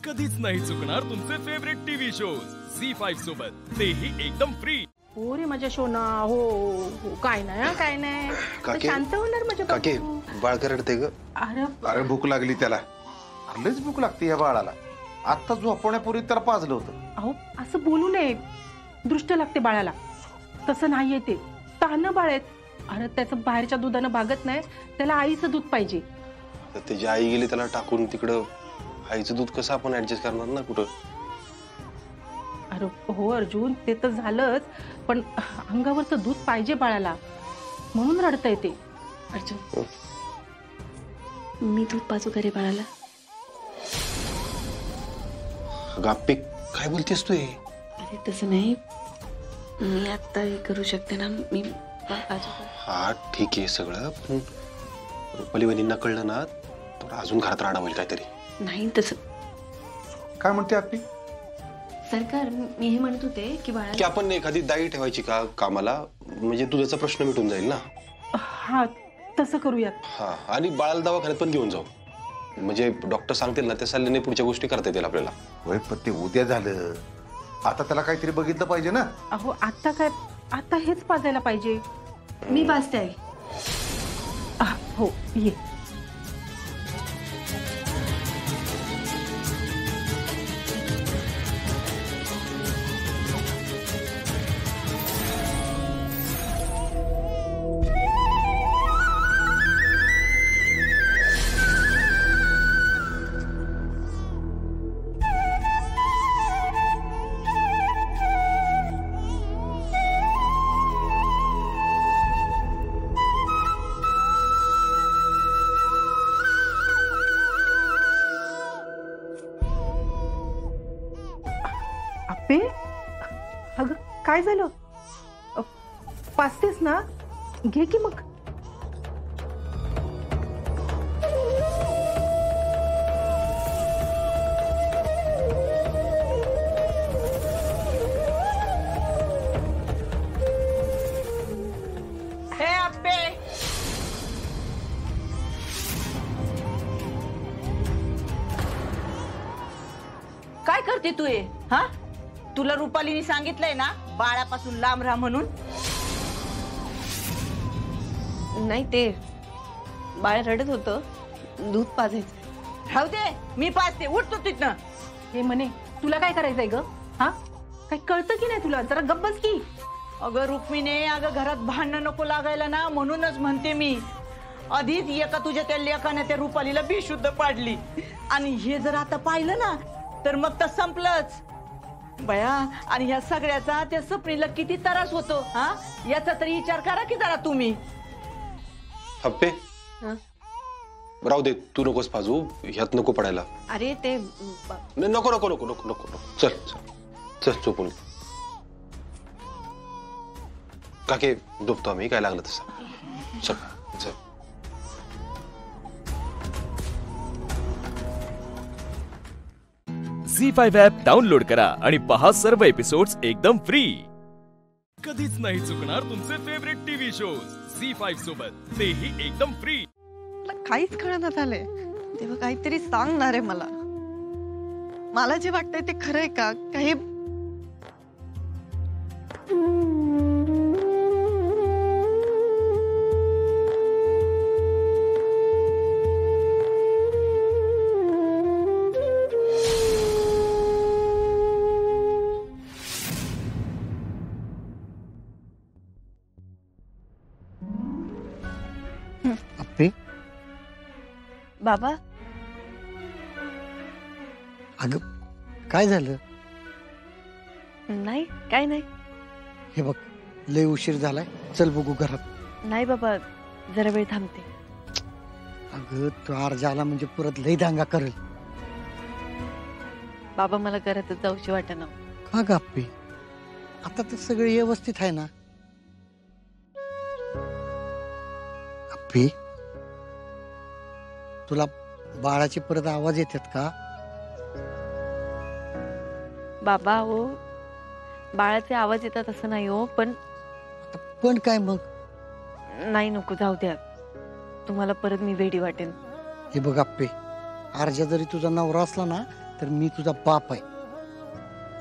कधीच नाही चुकणार तुमचे फेवरेट टीव्ही शोज झी5 सोबत, तेही एकदम फ्री. हो रे माझ्या शोना. हो हो काय नाही काय नाही. शांत होणार माझ्या काके. बाळ रडते ग. अरे भूक लागली त्याला. लयच भूक लागते या बाळाला. आता झोपण्यापूर्वी तर पाजलं होतं. अहो असं बोलू नये, दृष्ट लागते बाळाला. तसं नाहीये ते, तानं बाळ आहेत. अरे त्याचं बाहेरच्या दुधानं भागत नाही, त्याला आईचं दूध पाहिजे. तर त्याची आई गेली त्याला टाकून तिकडं, आईचं दूध कसं आपण ऍडजस्ट करणार ना कुठं. अरे हो अर्जुन, ते तर झालंच, पण अंगावरचं दूध पाहिजे बाळाला, म्हणून रडतंय ते. अर्जुन, मी दूध पाजू का रे बाळाला? गाप्पे काय बोलतेस तू? अरे तसं नाही, मी आता हे करू शकते ना, मी पाजू का? हा ठीक आहे सगळं, पण रुपाली वहिनींना कळलं ना तर अजून घरात राडा होईल काहीतरी. नाही तसं काय म्हणते आपली सरकार, मी हे म्हणत होते की बाळा की आपण एखादी दाई ठेवायची का कामाला, म्हणजे दुधाचा प्रश्न मिटून जाईल ना. हा तसं करूयात. हा, आणि बाळाला दवाखान्यात पण घेऊन जाऊ, म्हणजे डॉक्टर सांगतील ना त्या सल्ल्याने पुढच्या गोष्टी करता येतील आपल्याला. होय, पण ते उद्या झालं, आता त्याला काहीतरी बघितलं पाहिजे ना. अहो आता काय, आता हेच पाजायला पाहिजे. मी पाजते आहे. हो ये. अप्पे, अगं काय झालं? पाजतेस ना, घे की मग. हे अप्पे, काय करते तू? हे हा, तुला रुपालीने सांगितलंय ना बाळापासून लांब राहा म्हणून? नाही, ते बाळ रडत होतं, दूध पाजायचं. राहू दे, मी पाजते. उठतो तिथनं. हे म्हणे तुला काय करायचंय ग? हा, काय कळतं की नाही तुला? जरा गप्पच की. अगं रुक्मिणी, अगं घरात भांडणं नको लागायला ना, म्हणूनच म्हणते मी. आधीच एका तुझ्या त्या लेकाने त्या रुपालीला बेशुद्ध पाडली, आणि हे जर आता पाहिलं ना तर मग तर संपलंच बया. आणि ह्या सगळ्याचा त्या सपनीला किती त्रास होतो, हा, याचा तरी विचार करा की जरा तुम्ही. हप्पे राहू दे, तू नकोस पाजू, ह्यात नको पडायला. अरे ते नाही, नको नको नको नको नको नको. चल चल चल चोपून काके, डुबतो आम्ही, काय लागलं तसं. चल चल. झी5 ॲप डाउनलोड करा आणि पहा सर्व एपिसोड्स एकदम फ्री. कधीच नाही चुकणार तुमचे फेवरेट टीव्ही शोज झी5 सोबत, तेही एकदम फ्री. मला काहीच कळना झालंय. तेव्हा काहीतरी सांगणार आहे मला. मला जे वाटतंय ते खरंय का? काही बाबा, अगं काय झालं? नाही काय नाही. हे बघ, लय उशीर झालाय, चल बघू घरात. नाही बाबा, जरा वेळ थांबते. अगं तो आरजा आला म्हणजे परत लय दांगा करेल. बाबा मला घरातच जाऊशी वाटेना. का गप्पी? आता तर सगळे व्यवस्थित आहे ना. गप्पी, तुला बाळाचे परत आवाज येतात का? बाबा हो, बाळाचे आवाज येतात असं नाही हो, पण काय मग? नाही नको, जाऊ द्या. तुम्हाला परत मी वेडी वाटेन. हे बघ आप्पे, आरजा जरी तुझा नवरा असला ना तर मी तुझा बाप आहे.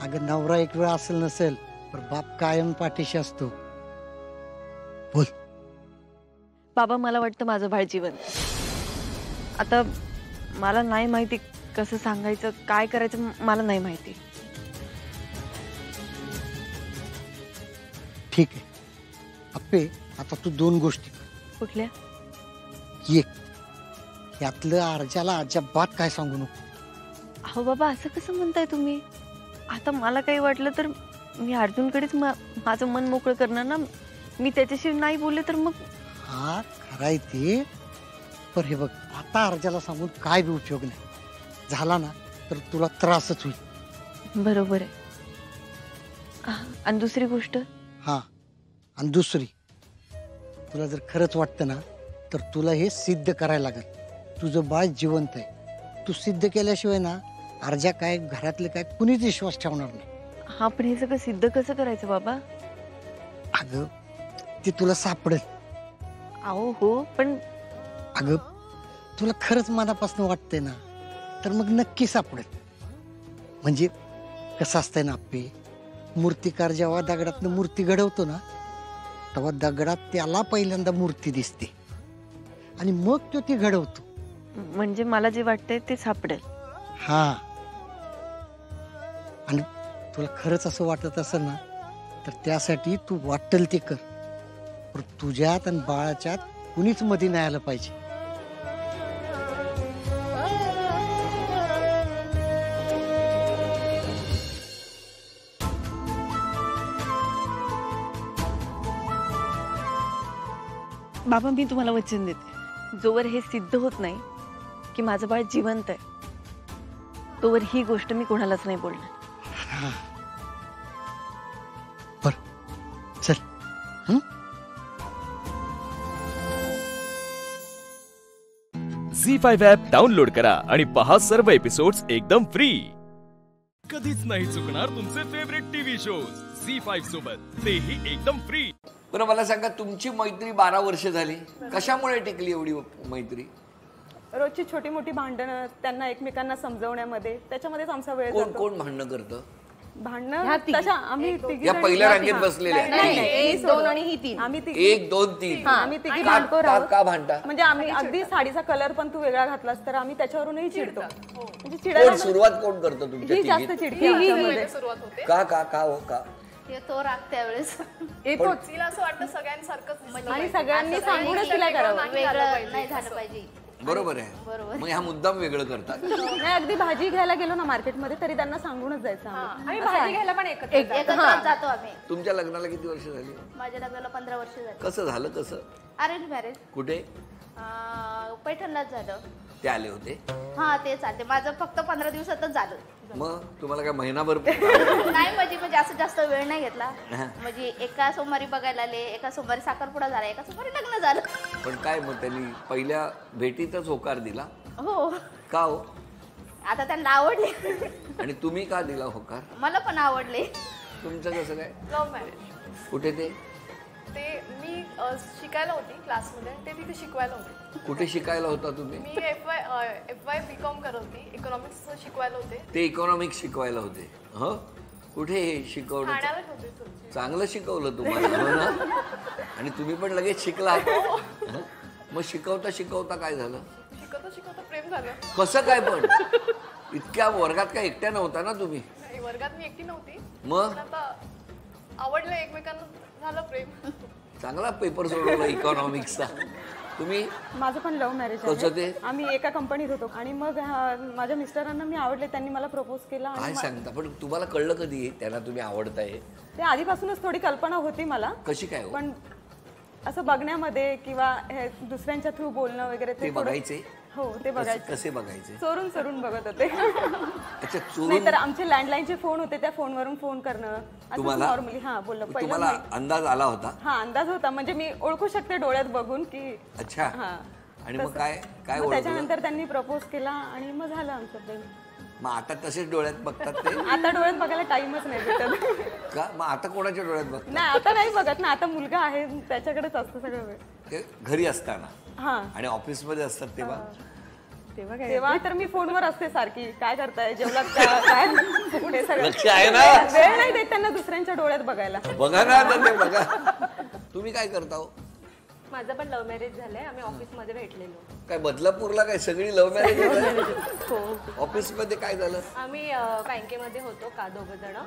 अगं नवरा एक वेळ असेल नसेल पण बाप कायम पाठीशी असतो. बोल. बाबा मला वाटतं माझं बाळ जिवंत. आता मला नाही माहिती कसं सांगायचं, काय करायचं मला नाही माहिती. ठीक आहे अप्पे, आता तू 2 गोष्टी कर. कुठल्या? एक यातलं अर्जाला अजिबात काय सांगू नको. अहो बाबा असं कसं म्हणताय तुम्ही? आता मला काही वाटलं तर मी अर्जुनकडेच माझं मन मोकळं करणार ना. मी त्याच्याशी नाही बोलले तर मग. हा खराय ते, पण हे बघ आता अर्जाला सांगून काय बी उपयोग नाही. झाला ना तर तुला त्रासच होईल. बरोबर आहे. आणि दुसरी गोष्ट, हा आणि दुसरी, तुला जर खरंच वाटतं ना तर तुला हे सिद्ध करायला लागेल. तुझं बाळ जिवंत आहे. तू सिद्ध केल्याशिवाय ना अर्जा काय घरातले काय कुणीच विश्वास ठेवणार नाही. हा पण हे सगळं सिद्ध कसं करायचं बाबा? अगं ते तुला सापडेल. अहो हो पण अगं तुला खरंच मनापासून वाटतंय ना तर मग नक्की सापडेल. म्हणजे कसं असतंय ना आप्पे, मूर्तिकार जेव्हा दगडातनं मूर्ती घडवतो ना तेव्हा दगडात त्याला पहिल्यांदा मूर्ती दिसते आणि मग तो ती घडवतो. म्हणजे मला जे वाटतंय ते सापडेल. हा आणि तुला खरंच असं वाटत असेल ना तर त्यासाठी तू वाटेल ते कर, पण तुझ्यात आणि बाळाच्यात कुणीच मध्ये नाही आलं पाहिजे. बाबा मी तुम्हाला वचन देते, जोवर हे सिद्ध होत नाही की माझं बाळ जिवंत आहे तोवर ही गोष्ट मी कोणालाच नाही बोलणार. बर चल. झी5 ॲप डाउनलोड करा आणि पहा सर्व एपिसोड्स एकदम फ्री. कधीच नाही चुकणार तुमचे फेवरेट टीव्ही शोज झी5 सोबत, तेही एकदम फ्री. बरं मला सांगा, तुमची मैत्री 12 वर्ष झाली, कशामुळे टिकली एवढी मैत्री? रोजची छोटी मोठी भांडणं, त्यांना एकमेकांना समजवण्यामध्ये, त्याच्यामध्येच आमचा वेळ कोण जातो. कोण भांडणं करतं? भांडणं तशा आम्ही या पहिल्या रांगेत बसलेल्या? 1 2 आणि ही 3. आम्ही 1 2 3 आम्ही तिघी भांडतो राहतो. का भांडता? म्हणजे आम्ही अगदी साडीचा कलर पण तू वेगळा घातलास तर आम्ही त्याच्यावरूनही चिडतो. म्हणजे कोण चिडायला सुरुवात कोण करतं तुमच्या ही जास्त तिघीत? चिडकी आमच्यामध्ये. का का का हो का? तो राग त्यावेळेस येतोच. तिला असं वाटतं सगळ्यांसारखंच आणि सगळ्यांनी सांगूनच तिला करावं. वेगळं नाही झालं पाहिजे. बरोबर आहे. मग ह्या मुद्दाम वेगळं करतात. नाही अगदी भाजी घ्यायला गेलो ना मार्केटमध्ये तरी त्यांना सांगूनच जायचं आम्ही. भाजी घ्यायला पण एकत्र जातो आम्ही. तुमच्या लग्नाला किती वर्ष झाली? माझ्या लग्नाला 15 वर्ष झाली. कसं झालं? कसं? Arrange marriage. कुठे? पैठणलाच झालं. ते आले होते? हा ते चालते. माझं फक्त 15 दिवसातच झालं. मग तुम्हाला काय महिनाभर? नाही म्हणजे जास्त वेळ नाही घेतला. म्हणजे एका सोमवारी बघायला आले, एका सोमवारी साखरपुडा झाला, एका सोमवारी लग्न झालं. पण काय मग त्यांनी पहिल्या भेटीतच होकार दिला? हो. का हो? आता त्यांना आवडले. आणि तुम्ही का दिला होकार? मला पण आवडले. तुमचं कसं काय? Love marriage. कुठे ते? ते मी शिकायला होती क्लासमध्ये, ते तिथे शिकवायला होते. कुठे शिकायला होता तुम्ही? मी FY BCom करत होती. इकॉनॉमिक्स शिकवायला होते. ते इकॉनॉमिक्स शिकवायला होते. ह कुठे हे शिकवलं? ठाण्याला होते. चांगलं शिकवलं तुम्हाला, हो ना? आणि तुम्ही पण लगेच शिकलात. मग शिकवता शिकवता काय झालं? शिकवता प्रेम झालं. कसं काय? पण इतक्या वर्गात काय एकट्या नव्हता ना तुम्ही? वर्गात मी एकटी नव्हती. मग आता आवडलं एकमेकांना, झालं प्रेम. चांगला पेपर सोडवला इकॉनॉमिक्सचा. तुम्ही? माझं पण लव्ह मॅरेज कसं ते? आम्ही एका कंपनीत होतो आणि मग माझ्या मिस्टरांना मी आवडले, त्यांनी मला प्रपोज केला. काय सांगता? पण तुम्हाला कळलं कधी त्यांना तुम्ही आवडताय? ते आधीपासूनच थोडी कल्पना होती मला. कशी काय? पण असं बघण्यामध्ये किंवा हे दुसऱ्यांच्या थ्रू बोलणं वगैरे ते बघायचे. हो ते बघायचे. कसे बघायचे? चोरून चोरून बघत होते. अच्छा चोरून? नाही तर आमचे लँडलाईनचे फोन होते, त्या फोनवरून फोन करणं तुम्हाला नॉर्मली. हा बोललो. तुम्हाला अंदाज आला होता? हा अंदाज होता, म्हणजे मी ओळखू शकते डोळ्यात बघून की. अच्छा. आणि मग काय काय ओळखलं? त्याच्यानंतर त्यांनी प्रपोज केला आणि मग झालं आमचं प्रेम. मग आता तसेच डोळ्यात बघतात ते? आता डोळ्यात बघायला टाइमच नाही भेटत. का? मग आता कोणाच्या डोळ्यात बघतात? नाही आता नाही बघत ना, आता मुलगा आहे त्याच्याकडेच असतं सगळं वेळ. ते घरी असताना. हा. आणि ऑफिस मध्ये असतात तेव्हा? तेव्हा तर मी फोनवर असते सारखी, काय करताय, जेवलात का, काय कुठे सगळं लक्ष आहे ना? वेळ नाही देत त्यांना दुसऱ्यांच्या डोळ्यात बघायला. बघा ना आता ते बघा. तुम्ही काय करता हो? माझं पण लव्ह मॅरेज झालंय. आम्ही ऑफिसमध्ये भेटलेलो. काय बदलापूरला काय सगळी लव्ह मॅरेज? ऑफिस मध्ये काय झालं? आम्ही बँकेमध्ये होतो का दोघं जण.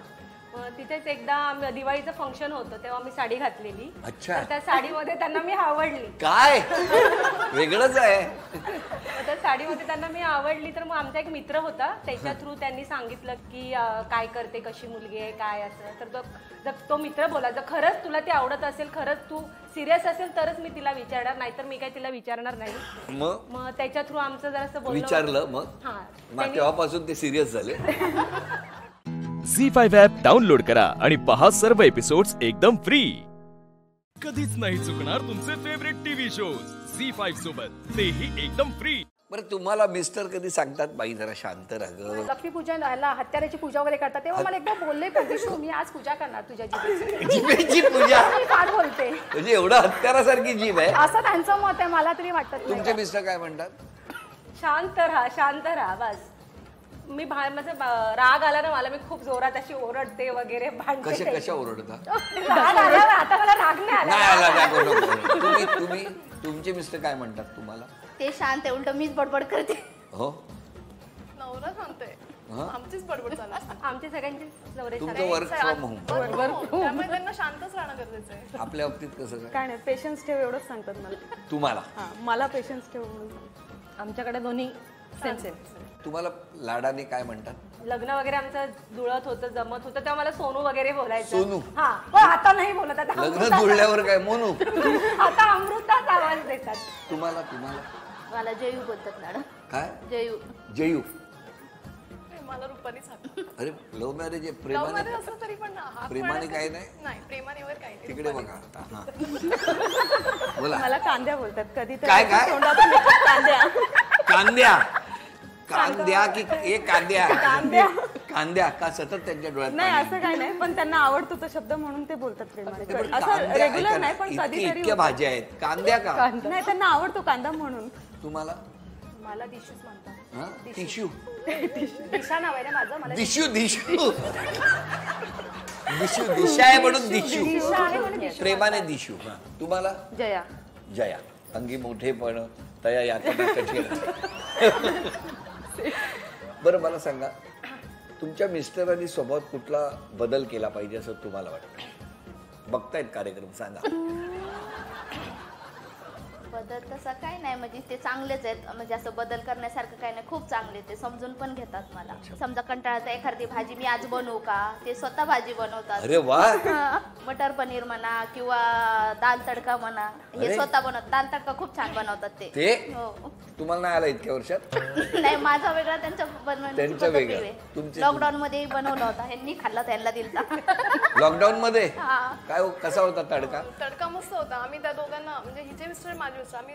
तिथेच एकदा दिवाळीचं फंक्शन होतं तेव्हा मी साडी घातलेली. अच्छा. तर त्या साडीमध्ये त्यांना मी आवडली. काय वेगळंच आहे. त्या साडीमध्ये त्यांना मी आवडली तर मग आमचा एक मित्र होता त्याच्या थ्रू त्यांनी सांगितलं की काय करते, कशी मुलगी आहे, काय असं. तर जर तो मित्र बोला जर खरंच तुला ती आवडत असेल, खरंच तू सिरियस असेल तरच मी तिला विचारणार, नाहीतर मी काय तिला विचारणार नाही. मग त्याच्या थ्रू आमचं जरासं बोलणं विचारलं. मग तेव्हापासून ते सिरियस झाले. झी5 ॲप डाउनलोड करा आणि पहा सर्व एपिसोड्स एकदम फ्री. कधीच नाही चुकणार तुमचे फेवरेट टीव्ही शोज झी5 सोबत, तेही एकदम फ्री. बरं तुम्हाला मिस्टर कधी सांगतात बाई जरा शांत राहा ग, लक्ष्मी पूजन हत्याराची पूजा वगैरे करतात तेव्हा मला एकदा बोलले प्रदिशू मी आज पूजा करणार तुझ्या जिभेची पूजा? मी फार बोलते म्हणजे एवढं हत्यारासारखी जीभ आहे असं त्यांचं मत आहे. मला तरी वाटत तुमचे मिस्टर काय म्हणतात? शांत राहा, शांत राहा बस. मी माझा राग आला ना मला, मी खूप जोरात अशी ओरडते वगैरे, भांडते. कशा ओरडता? राग आला आता मला राग नाही आला. तुमचे मिस्टर काय म्हणतात तुम्हाला? ते शांत आहे, उलट मीच बडबड करते. हो नवरा शांत आमचीच बडबड चालू असते. आमची सगळ्यांचीच नवरे. तुमचं वर्क फ्रॉम होम. त्यामुळे त्यांना शांतच राहणं गरजेचं आहे. आपल्या बाबतीत कसं काय नाही, पेशन्स ठेव एवढंच सांगतात मला. तुम्हाला? मला पेशन्स ठेव म्हणून. आमच्याकडे दोन्ही सेम. तुम्हाला लाडाने काय म्हणतात? लग्न वगैरे आमचं जुळत होतं, जमत होतं तेव्हा मला सोनू वगैरे बोलायचं. सोनू? हा, आता नाही बोलत. आता लग्न जुळल्यावर काय मोनू? आता अमृताच आवाज देतात. तुम्हाला? मला जयू बोलतात मॅडम. काय? जयू. मला रुपालीच हात. अरे लव्ह मॅरेज आहे, प्रेमाने असलं तरी पण प्रेमाने काय नाही. नाही प्रेमाने वर काही तिकडे बघा आता. बोला. मला कांद्या बोलतात कधी. काय कांद्या कांद्या की एक कांद्या का सतत त्यांच्या डोळ्यात? नाही असं काही नाही, पण त्यांना आवडतो तो शब्द म्हणून ते बोलतात प्रेमाने. असं रेग्युलर नाही पण कधीतरी. इतक्या भाज्या आहेत, कांद्या का? नाही त्यांना आवडतो कांदा म्हणून. तुम्हाला? मला दिशूच म्हणतात. टिश्यू. दिशा नाव आहे ना माझं. मला दिशू दिशा आहे म्हणून दिशू. प्रेमाने दिशू. तुम्हाला? जया. अंगी मोठेपण तया यातना कठीण. बरं मला सांगा, तुमच्या मिस्टरांनी स्वभावात कुठला बदल केला पाहिजे असं तुम्हाला वाटतं? बघतायत कार्यक्रम, सांगा. बदल तसा काय नाही, म्हणजे ते चांगलेच आहेत. म्हणजे असं बदल करण्यासारखं काही नाही, खूप चांगले. ते समजून पण घेतात मला. समजा कंटाळाचा एखादी भाजी मी आज बनवू का, ते स्वतः भाजी बनवतात. अरे वा. मटर पनीर म्हणा किंवा दाल तडका म्हणा, हे स्वतः बनवतात. दाल तडका खूप छान बनवतात ते. हो. तुम्हाला नाही आला इतक्या वर्षात? नाही, माझा वेगळा, त्यांच्या वेगळा. लॉकडाऊन मध्ये बनवला होता, ह्यांनी खाल्ला, त्यांना दिलता. लॉकडाऊन मध्ये काय कसा होता तडका? तडका मस्त होता. आम्ही त्या दोघांना, म्हणजे हिचे मिस्टर माझे मिस्टर, आम्ही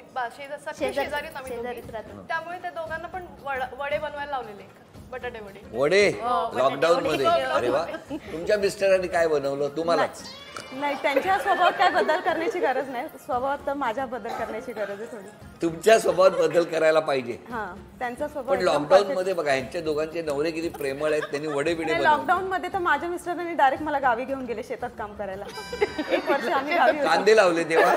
शेजारीच आम्ही त्यामुळे त्या दोघांना पण वडे बनवायला लावलेले, बटाटे वडे लॉकडाऊन मध्ये. अरे वा. तुमच्या मिस्टरांनी काय बनवलं तुम्हालाच? नाही, त्यांच्या स्वभावात काय बदल करण्याची गरज नाही. स्वभावात तर माझ्या बदल करण्याची गरज आहे थोडी. तुमच्या स्वभावात बदल करायला पाहिजे. त्यांचा स्वभाव. पण लॉकडाऊन मध्ये बघा, यांच्या दोघांचे नवरे किती प्रेमळ आहेत, त्यांनी वडे बिडे. लॉकडाऊन मध्ये तर माझ्या मिस्टरांनी डायरेक्ट मला गावी घेऊन गेले शेतात काम करायला. 1 वर्ष आम्ही गावी. कांदे लावले तेव्हा?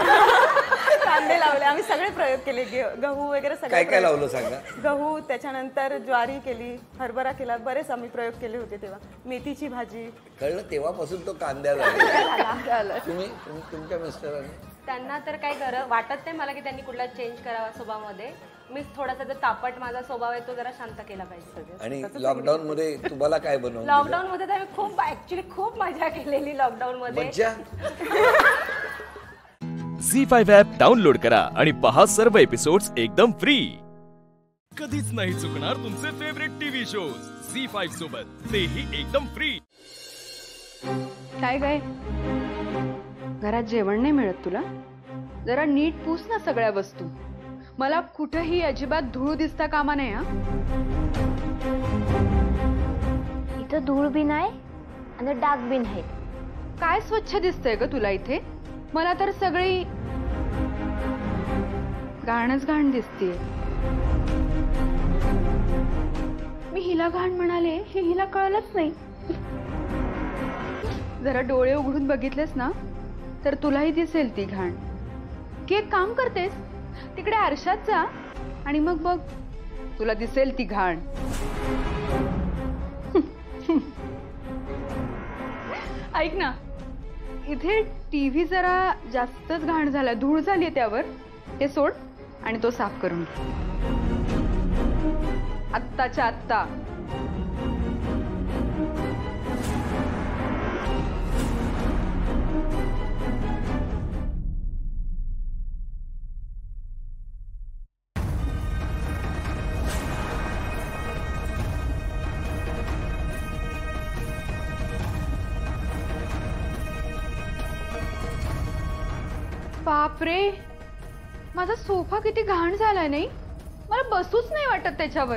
कांदे लावले आम्ही, सगळे प्रयोग केले. गहू वगैरे सगळे. काय काय लावलं सांगा? गहू, त्याच्यानंतर ज्वारी केली, हरभरा केला, बरेच आम्ही प्रयोग केले होते तेव्हा. मेथीची भाजी. कळलं, तेव्हापासून तो कांद्या झाला. तुम्ही तुमच्या मिस्टरांनी? त्यांना तर काही वाटत नाही मला की त्यांनी कुठला चेंज करावा स्वभावामध्ये. मी थोडासा जो तापट माझा स्वभाव आहे तो जरा शांत केला पाहिजे. आणि लॉकडाऊन मध्ये तुम्हाला काय बनवलं? लॉकडाऊन मध्ये तर खूप ऍक्च्युली खूप मजा केलेली लॉकडाऊन मध्ये. झी5 ॲप डाउनलोड करा आणि पहा सर्व एपिसोड्स एकदम फ्री. कधीच नाही चुकणार तुमचे फेवरेट टीव्ही शोज झी5 सोबत, तेही एकदम फ्री. काय घरात जेवण नाही मिळत तुला? जरा नीट पुस ना सगळ्या वस्तू. मला कुठेही अजिबात धूळ दिसता कामा नाही. इथं धूळ बी नाही आणि डाग बी नाही. काय स्वच्छ दिसतंय ग तुला इथे? मला तर सगळी घाणच घाण दिसतेय. मी हिला घाण म्हणाले हे हिला कळलंच नाही. जरा डोळे उघडून बघितलेस ना तर तुलाही दिसेल ती घाण. की एक काम करतेस, तिकडे आरशात जा आणि मग बघ, तुला दिसेल ती घाण. ऐक ना, इथे टीव्ही जरा जास्तच घाण झाला, धूळ झाली त्यावर. ते सोड आणि तो साफ करून घे आत्ताच्या आत्ता. बापरे, माझा सोफा किती घाण झालाय नाही, मला बसूच नाही वाटत त्याच्यावर.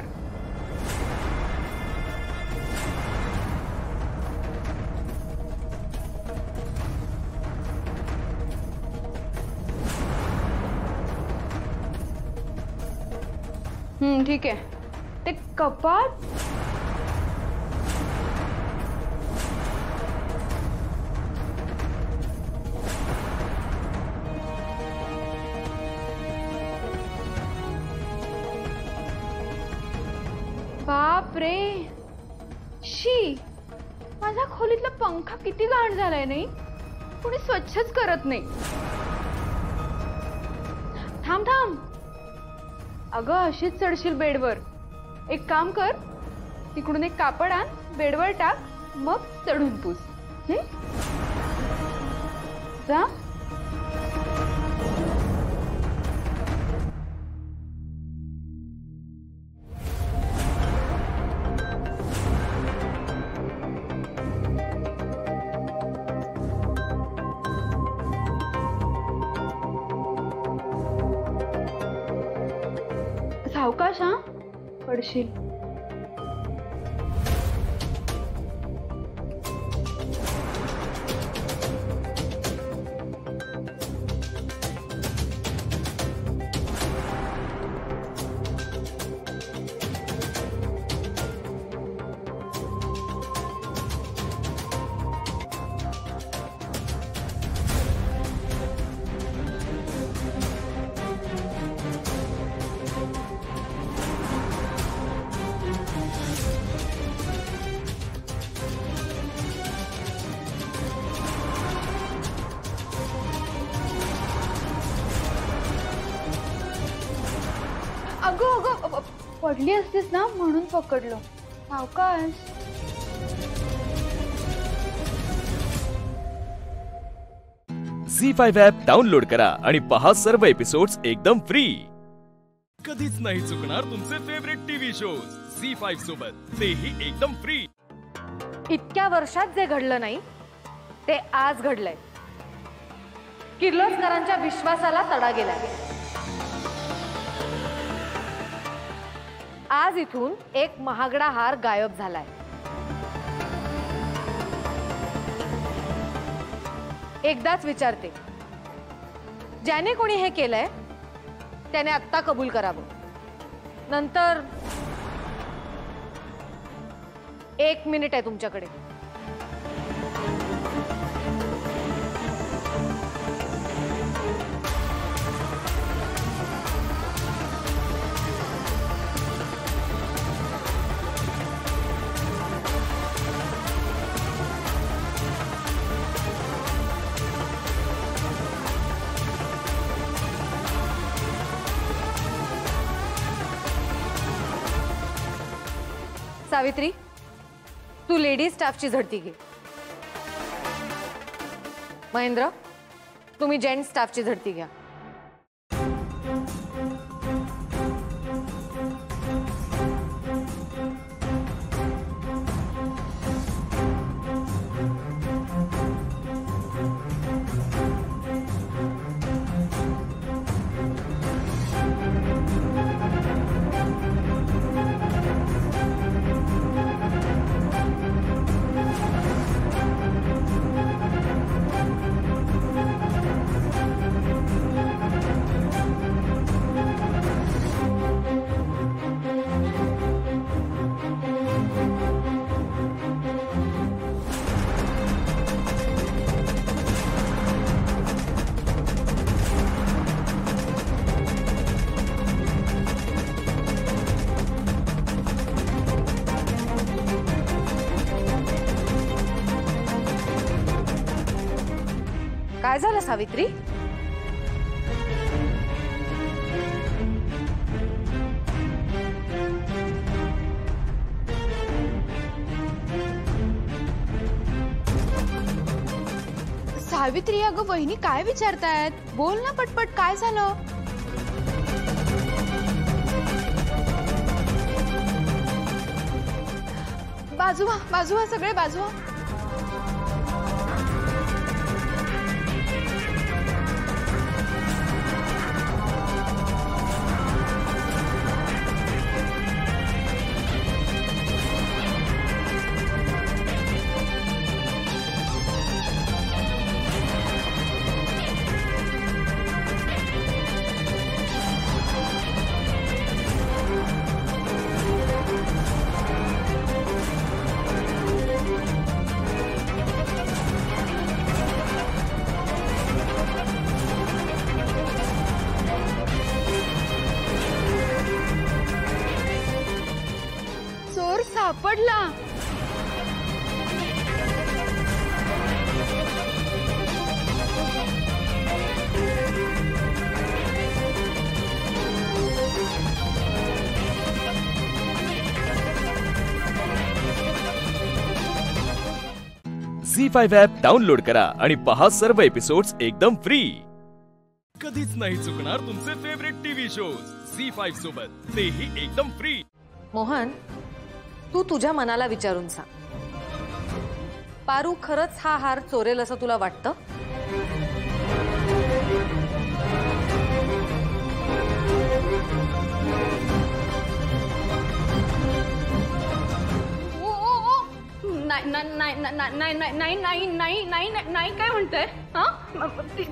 ठीक आहे. ते कपाट बाप रे, शी, माझ्या खोलीतला पंखा किती घाण झालाय नाही, कोणी स्वच्छच करत नाही. थांब थांब, अगं अशीच चढशील बेडवर. एक काम कर, तिकडून एक कापड आण, बेडवर टाक, मग चढून पुस. जा. सावकाश हा, पडशील. अगं पडली असतीस ना म्हणून पकडलो. सावकाश. झी5 ॲप डाउनलोड करा आणि पहा सर्व एपिसोड्स एकदम फ्री. कधीच नाही चुकणार तुमचे फेवरेट टीव्ही शोज झी5 सोबत, तेही एकदम फ्री. इतक्या वर्षात जे घडलं नाही ते आज घडलंय. किर्लोस्करांच्या विश्वासाला तडा गेलाय. आज इथून एक महागडा हार गायब झालाय. एकदाच विचारते, ज्याने कोणी हे केलंय त्याने आत्ता कबूल करावं. नंतर 1 मिनिट आहे तुमच्याकडे. सावित्री, तू लेडीज स्टाफची झडती घे. महेंद्र, तुम्ही जेंट्स स्टाफची झडती घ्या. काय झालं सावित्री? सावित्री, अगं वहिनी काय विचारतायत? बोल ना पटपट, काय झालं? बाजूवा बाजूवा, सगळे बाजूवा. चोर सापडला. झी5 ॲप डाउनलोड करा आणि पहा सर्व एपिसोड्स एकदम फ्री. कधीच नाही चुकणार तुमचे फेवरेट टीव्ही शोज झी5 सोबत, तेही एकदम फ्री. मोहन, तू तुझ्या मनाला विचारून सांग, पारू खरंच हा हार चोरेल असं तुला वाटतं? नाही काय म्हणताय?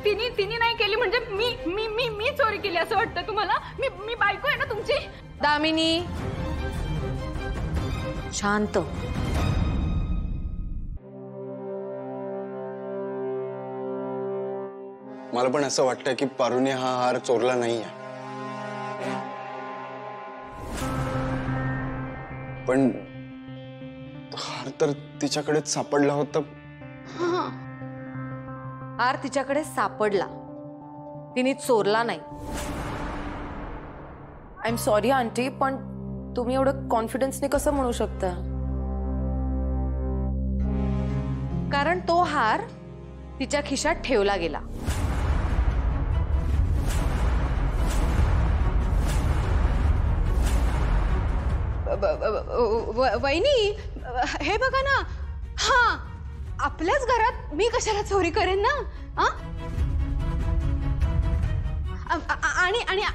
तिने नाही केली म्हणजे मी चोरी केली असं वाटतं तुम्हाला? मी बायको आहे ना तुमची. दामिनी, शांत. मला पण असं वाटतं की पारुने हा हार चोरला नाहीये, पण हार तर तिच्याकडेच सापडला होता. हार तिच्याकडे सापडला, तिने चोरला नाही. आय एम सॉरी आंटी, पण तुम्ही एवढं कॉन्फिडन्सने कसं म्हणू शकता? कारण तो हार तिच्या खिशात ठेवला गेला. वहिनी, हे बघा ना. हा, आपल्याच घरात मी कशाला चोरी करेन ना?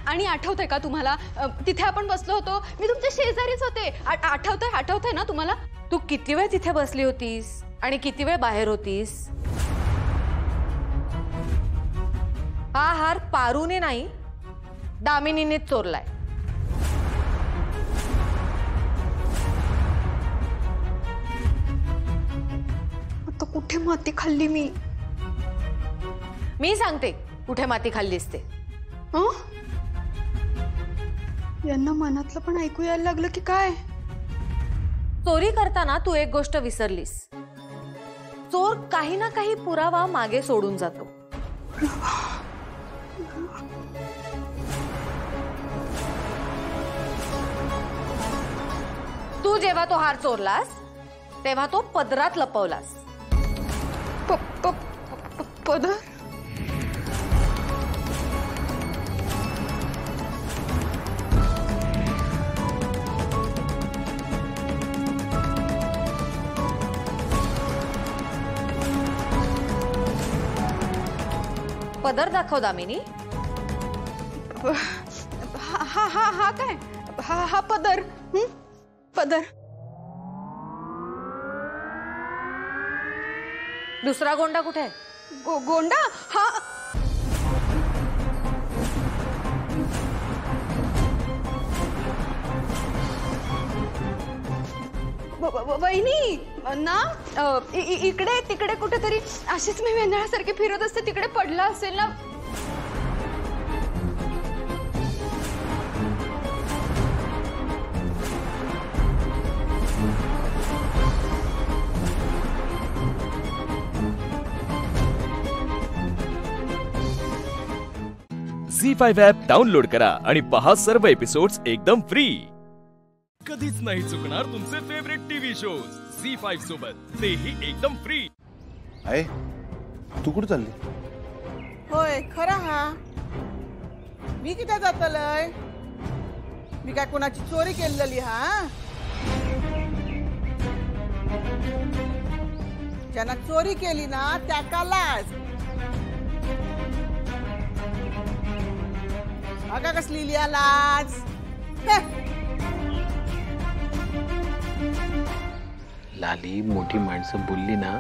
आणि आठवतंय का तुम्हाला, तिथे आपण बसलो होतो, मी तुमच्या शेजारीच होते. आठवतंय ना तुम्हाला? तू किती वेळ तिथे बसली होतीस आणि किती वेळ बाहेर होतीस? हा हार पारूने नाही, दामिनीने चोरलाय. आता कुठे माती खाल्ली मी? मी सांगते कुठे माती खाल्लीस ते. यांना मनातलं पण ऐकू यायला लागलं की काय? चोरी करताना तू एक गोष्ट विसरलीस. चोर काही ना काही पुरावा मागे सोडून जातो. तू जेव्हा तो हार चोरलास तेव्हा तो पदरात लपवलास. पदर? पदर दाखव दामिनी. हा काय? हा पदर. पदर. दुसरा गोंडा कुठे आहे? गोंडा? हा. वहिनी ना, इकडे तिकडे कुठेतरी अशीच मी वेंधळ्यासारखी फिरत असते, तिकडे पडला असेल ना. झी5 ॲप डाउनलोड करा आणि पहा सर्व एपिसोड्स एकदम फ्री. कधीच नाही चुकणार तुमचे फेवरेट टीव्ही शोज झी5 सोबत, तेही एकदम फ्री. आहे तू कुठे चालली? होय खरा हा. मी किती जातलय? मी काय कोणाची चोरी केलेली हा? ज्यांना चोरी केली ना त्याका लाज. अगा कसली लिया लाज. लाली, मोठी माणसं बोलली ना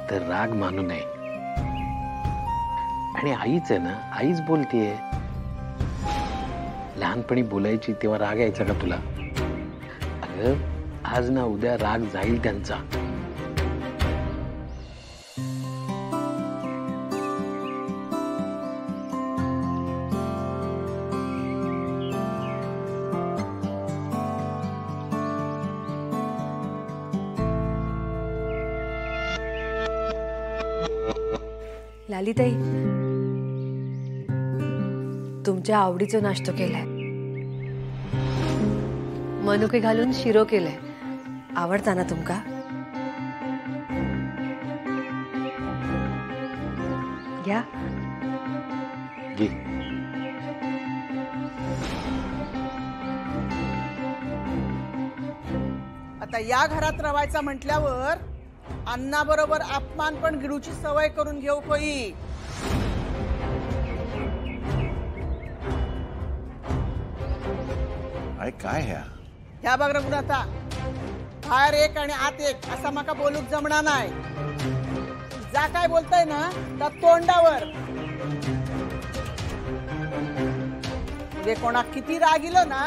तर राग मानू नये. आणि आईच आहे ना, आईच बोलतीये. लहानपणी बोलायची तेव्हा राग यायचा का तुला? अगं आज ना उद्या राग जाईल त्यांचा. लालीताई, तुमच्या आवडीचं नाश्ता केलाय. मनुके घालून शिरो केलाय. आवडता ना तुमका? घ्या. घे. आता या घरात रवायचा म्हटल्यावर अन्नाबरोबर अपमान पण गिळूची सवय करून घेऊ कोई. अरे काय ह्या बघ रघुनाथा, बाहेर एक आणि आत एक असा माका बोलूक जमणार नाही. जा काय बोलताय ना त्या तोंडावर. म्हणजे कोणाक किती राग इलो ना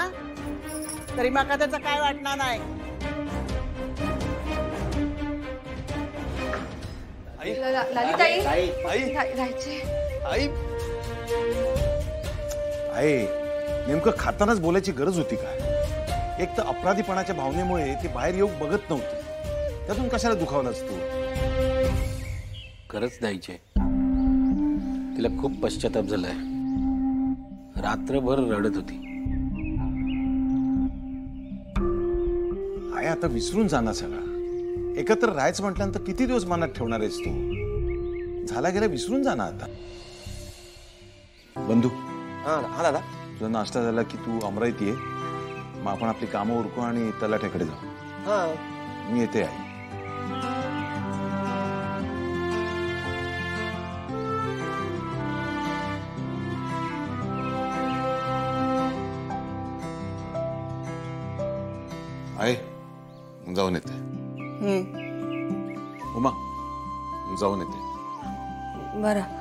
तरी माका त्याचं काय वाटणार नाही. लालीताई, आहे नेमकं खातानाच बोलायची गरज होती का? एक तर अपराधीपणाच्या भावनेमुळे ती बाहेर येऊ बघत नव्हती. त्यातून कशाला दुखावलास तू? खरंच द्यायचे. तिला खूप पश्चाताप झालाय. रात्रभर रडत होती. आहे आता विसरून जाणार सगळा. एकत्र राहायचं म्हटल्यानंतर किती दिवस मनात ठेवणार आहेस तू? झाला गेला विसरून जाणार आता. बंधू. हा दादा. तुझा नाश्ता झाला की तू अमरावती ये. मग आपण आपली कामं उरकू आणि तलाठ्याकडे जाऊ. मी येते आई. आहे जाऊन येते. उमा जाऊन येते. बरं.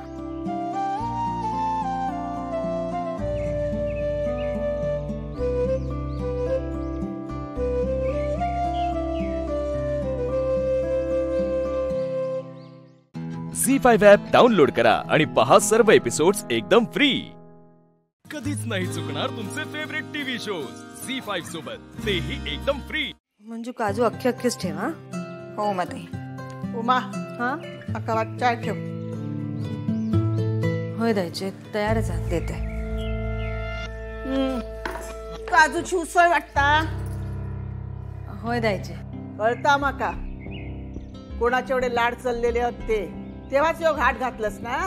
झी5 ॲप डाउनलोड करा आणि पहा सर्व एपिसोड्स एकदम फ्री. कधीच नाही चुकणार तुमचे फेवरेट टीव्ही शोज झी5 सोबत, तेही एकदम फ्री. मंजू काजू अख्खेच ठेवा. हो माते. उमा हा अका चाय ठेव. होय द्यायचे, तयारच आहे, देते. काजूची उसळ वाटता. होय द्यायचे. कळता माका कोणाचे एवढे लाड चाललेले होते तेव्हाच यो घाट घातलंस ना.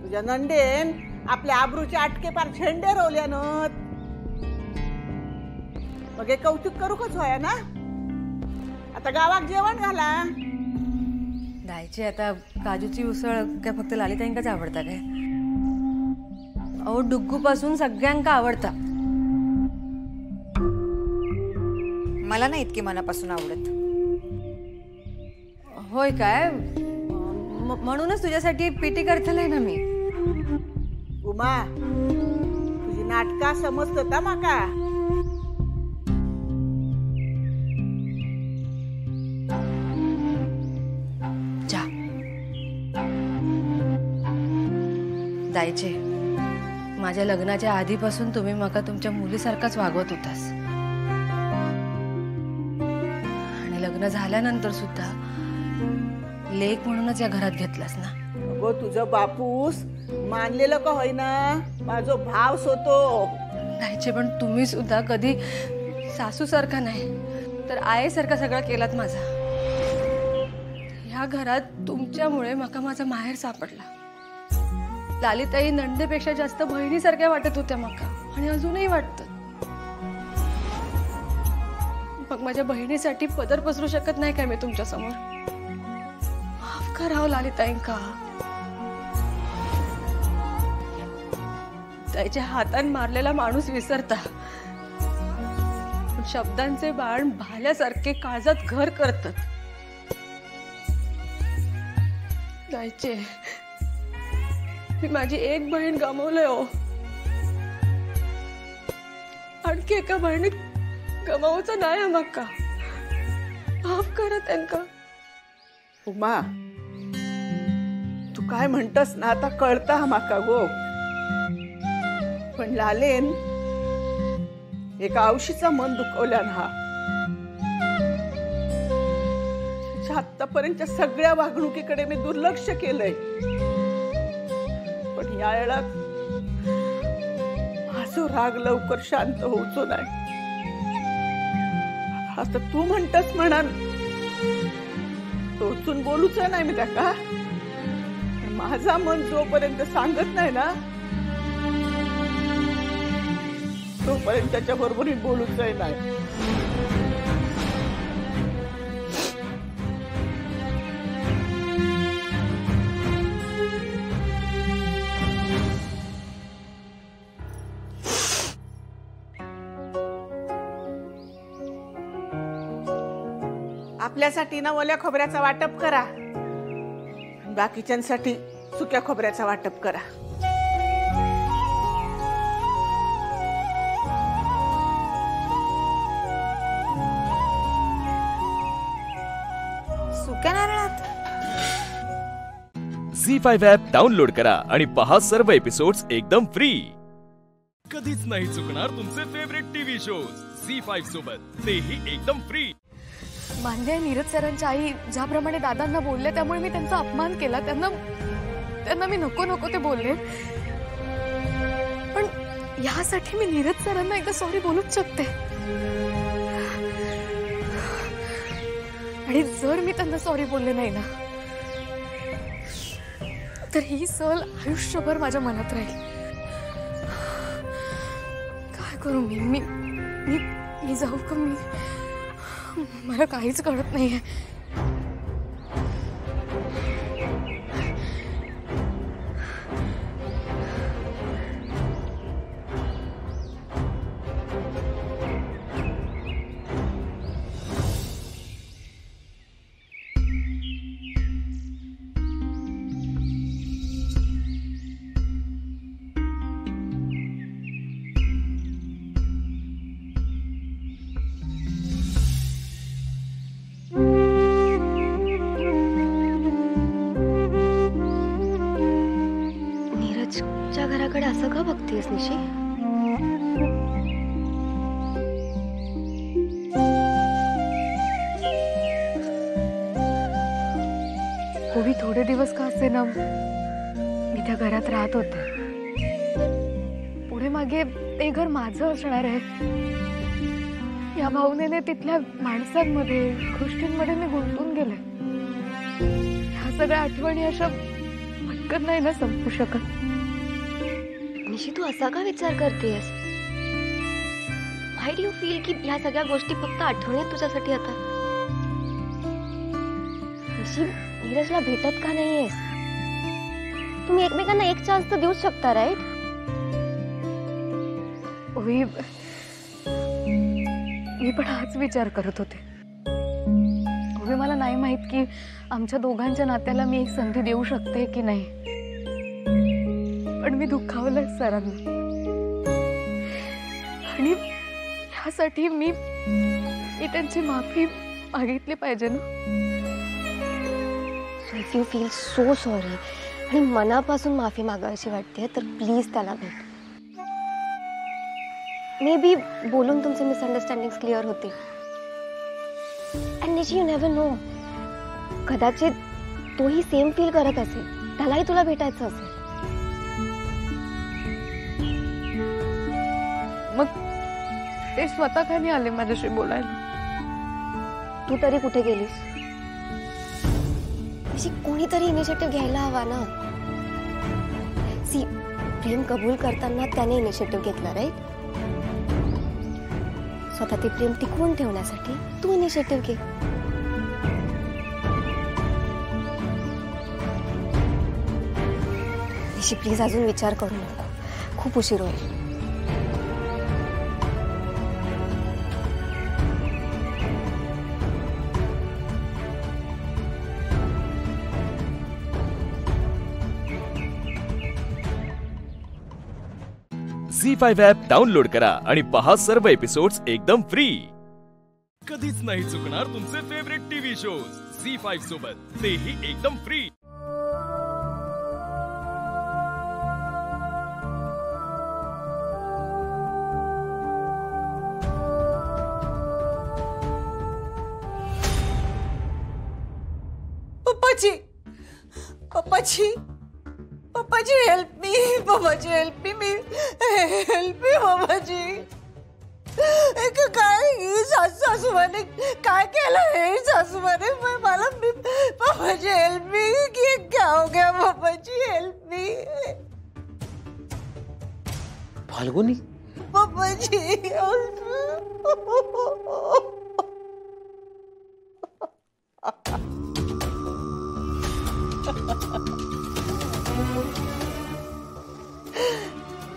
तुझ्या नंदेन आपल्या आबरूचे आटके पार झेंडे रोवल्यानं. मग हे कौतुक करू कच होया ना. आता गावात जेवण घाला. द्यायचे. आता काजूची उसळ काय फक्त लालीताईंकाच आवडता काय? अहो डुग्गू पासून सगळ्यांका आवडता. मला नाही इतकी मनापासून आवडत. होय काय? म्हणूनच तुझ्यासाठी पीटी करतलंय ना मी. उमा तुझी नाटका समजत का माका? जा. जायचे. माझ्या लग्नाच्या आधीपासून तुम्ही माका तुमच्या मुलीसारखाच वागवत होतास. आणि लग्न झाल्यानंतर सुद्धा लेक म्हणूनच या घरात घेतलास ना. अगो तुझं बापूस मानलेलं का होईना माझो भाव होतो. नाहीचे पण तुम्ही सुद्धा कधी सासू सारखा नाही तर आईसारखा सगळं केलात माझा. ह्या घरात तुमच्यामुळे मका माझा माहेर सापडला. लालिताई नंदेपेक्षा जास्त बहिणीसारख्या वाटत होत्या मका आणि अजूनही वाटतं. मग माझ्या बहिणीसाठी पदर पसरू शकत नाही काय मी तुमच्या समोर? माफ करावं लालिताईंका. त्याच्या हातान मारलेला माणूस विसरता पण शब्दांचे बाण भाल्यासारखे काळजात घर करतात. जायचे मी माझी एक बहीण गमावलंय हो. आणखी एका बहिणीत गमावचं नाही मक्का. माफ करा त्यांका. उमा तू काय म्हणतस ना आता कळता माका गो. पण लालेन एका औशीचा मन दुखवल्यान हा. आतापर्यंतच्या सगळ्या वागणुकीकडे मी दुर्लक्ष केलंय. पण या वेळात माझा राग लवकर शांत होऊचो नाही. आता तू म्हणतस म्हणा टोचून बोलूच नाही मी त्याका. माझा मन जोपर्यंत सांगत नाही ना तोपर्यंत त्याच्या बरोबर मी बोलूच नाही. आपल्यासाठी ना ओल्या खोबऱ्याचा वाटप करा. बाकीच्यांसाठी सुक्या खोबऱ्याचा वाटप करा. सुक्या नारळात झी5 ॲप डाउनलोड करा आणि पहा सर्व एपिसोड्स एकदम फ्री. कधीच नाही चुकणार तुमचे फेवरेट टीव्ही शोज झी5 सोबत, तेही एकदम फ्री. मान्य आहे नीरज सरांच्या आई ज्याप्रमाणे दादांना बोलले त्यामुळे मी त्यांचा अपमान केला. त्यांना मी नको नको ते बोलले. पण यासाठी मी नीरज सरांना एकदा सॉरी बोलूच शकते. आणि जर मी त्यांना सॉरी बोलले नाही ना तर ही सल आयुष्यभर माझ्या मनात राहील. काय करू मी जाऊ का? मला काहीच कळत नाहीये. घराकडे असं का बघतेस निशी? ओवी थोडे दिवस का असे ना मी त्या घरात राहत होते. पुढे मागे ते घर माझं असणार आहे या भावनेने तिथल्या माणसांमध्ये गोष्टींमध्ये मी गुंतून गेले. ह्या सगळ्या आठवणी अशा पटकन नाही ना संपू शकत. निशी तू असा का विचार करतेस? व्हाय डू यू फील की ह्या सगळ्या गोष्टी फक्त आठवणी आहेत तुझ्यासाठी आता? निशी नीरजला भेटत का नाहीयेस? तुम्ही एकमेकांना एक चान्स तर देऊच शकता राईट? मी पण हाच विचार करत होते. मला नाही माहित की आमच्या दोघांच्या नात्याला मी एक संधी देऊ शकते की नाही. पण मी दुखावलंय सरांना आणि ह्यासाठी मी त्यांची माफी मागितली पाहिजे ना. If you feel so sorry आणि मनापासून माफी मागायची वाटते तर प्लीज त्याला भेट. मे बी बोलून तुमचे मिसअंडरस्टँडिंग क्लिअर होते. अँड निशी यू नेव्हर नो, कदाचित तोही सेम फील करत असेल, त्यालाही तुला भेटायचं असेल. मग ते स्वतः का नाही आले माझ्याशी बोलायला? तू तरी कुठे गेलीस? अशी कोणीतरी इनिशिएटिव्ह घ्यायला हवा ना. सी, प्रेम कबूल करताना त्याने इनिशिएटिव्ह घेतला, राईट? स्वतः ते प्रेम टिकवून ठेवण्यासाठी तू इनिशिएटिव्ह घे. निशी, प्लीज अजून विचार करू नको. खूप उशीर होईल. झी5 ॲप डाउनलोड करा आणि पहा सर्व एपिसोड्स एकदम फ्री. कधीच नाही चुकणार तुमचे फेवरेट टीव्ही शोज झी5 सोबत, तेही एकदम free. Pappaji, Pappaji, Pappaji help me. Pappaji help me. Help me Pappaji. काय सासूबाने काय केलं हे? सासूबाने मला मी. Pappaji help me. क्या हो गया पप्पाजी? Help me. फाल्गुनी, पप्पाजी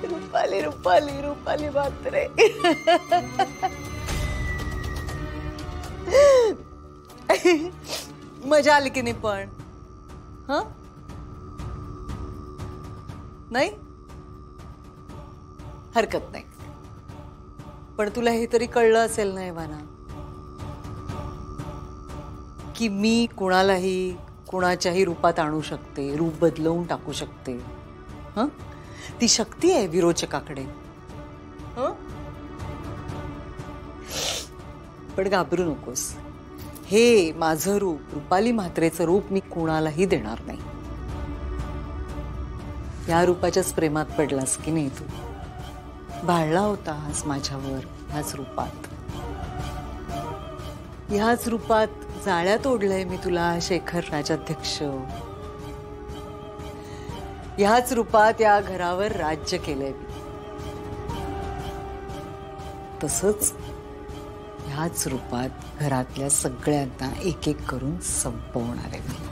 रूपाली रूपाली रूपाली म्हात्रे. मजा आली की नाही पण? हा नाही, हरकत नाही. पण तुला हे तरी कळलं असेल ना एव्हाना, की मी कुणालाही कुणाच्याही रूपात आणू शकते, रूप बदलवून टाकू शकते. हं, ती शक्ती आहे विरोचकाकडे. पण घाबरू नकोस. हे माझं रूप, रूपाली म्हात्रेचं रूप मी कुणालाही देणार नाही. या रूपाच्याच प्रेमात पडलास की नाही तू? भाळला होतास माझ्यावर ह्याच रूपात. ह्याच रूपात जाळ्यात ओढलंय मी तुला शेखर राजाध्यक्ष. ह्याच रूपात या घरावर राज्य केलंय मी. तसंच ह्याच रूपात घरातल्या सगळ्यांना एक एक करून संपवणार आहे मी.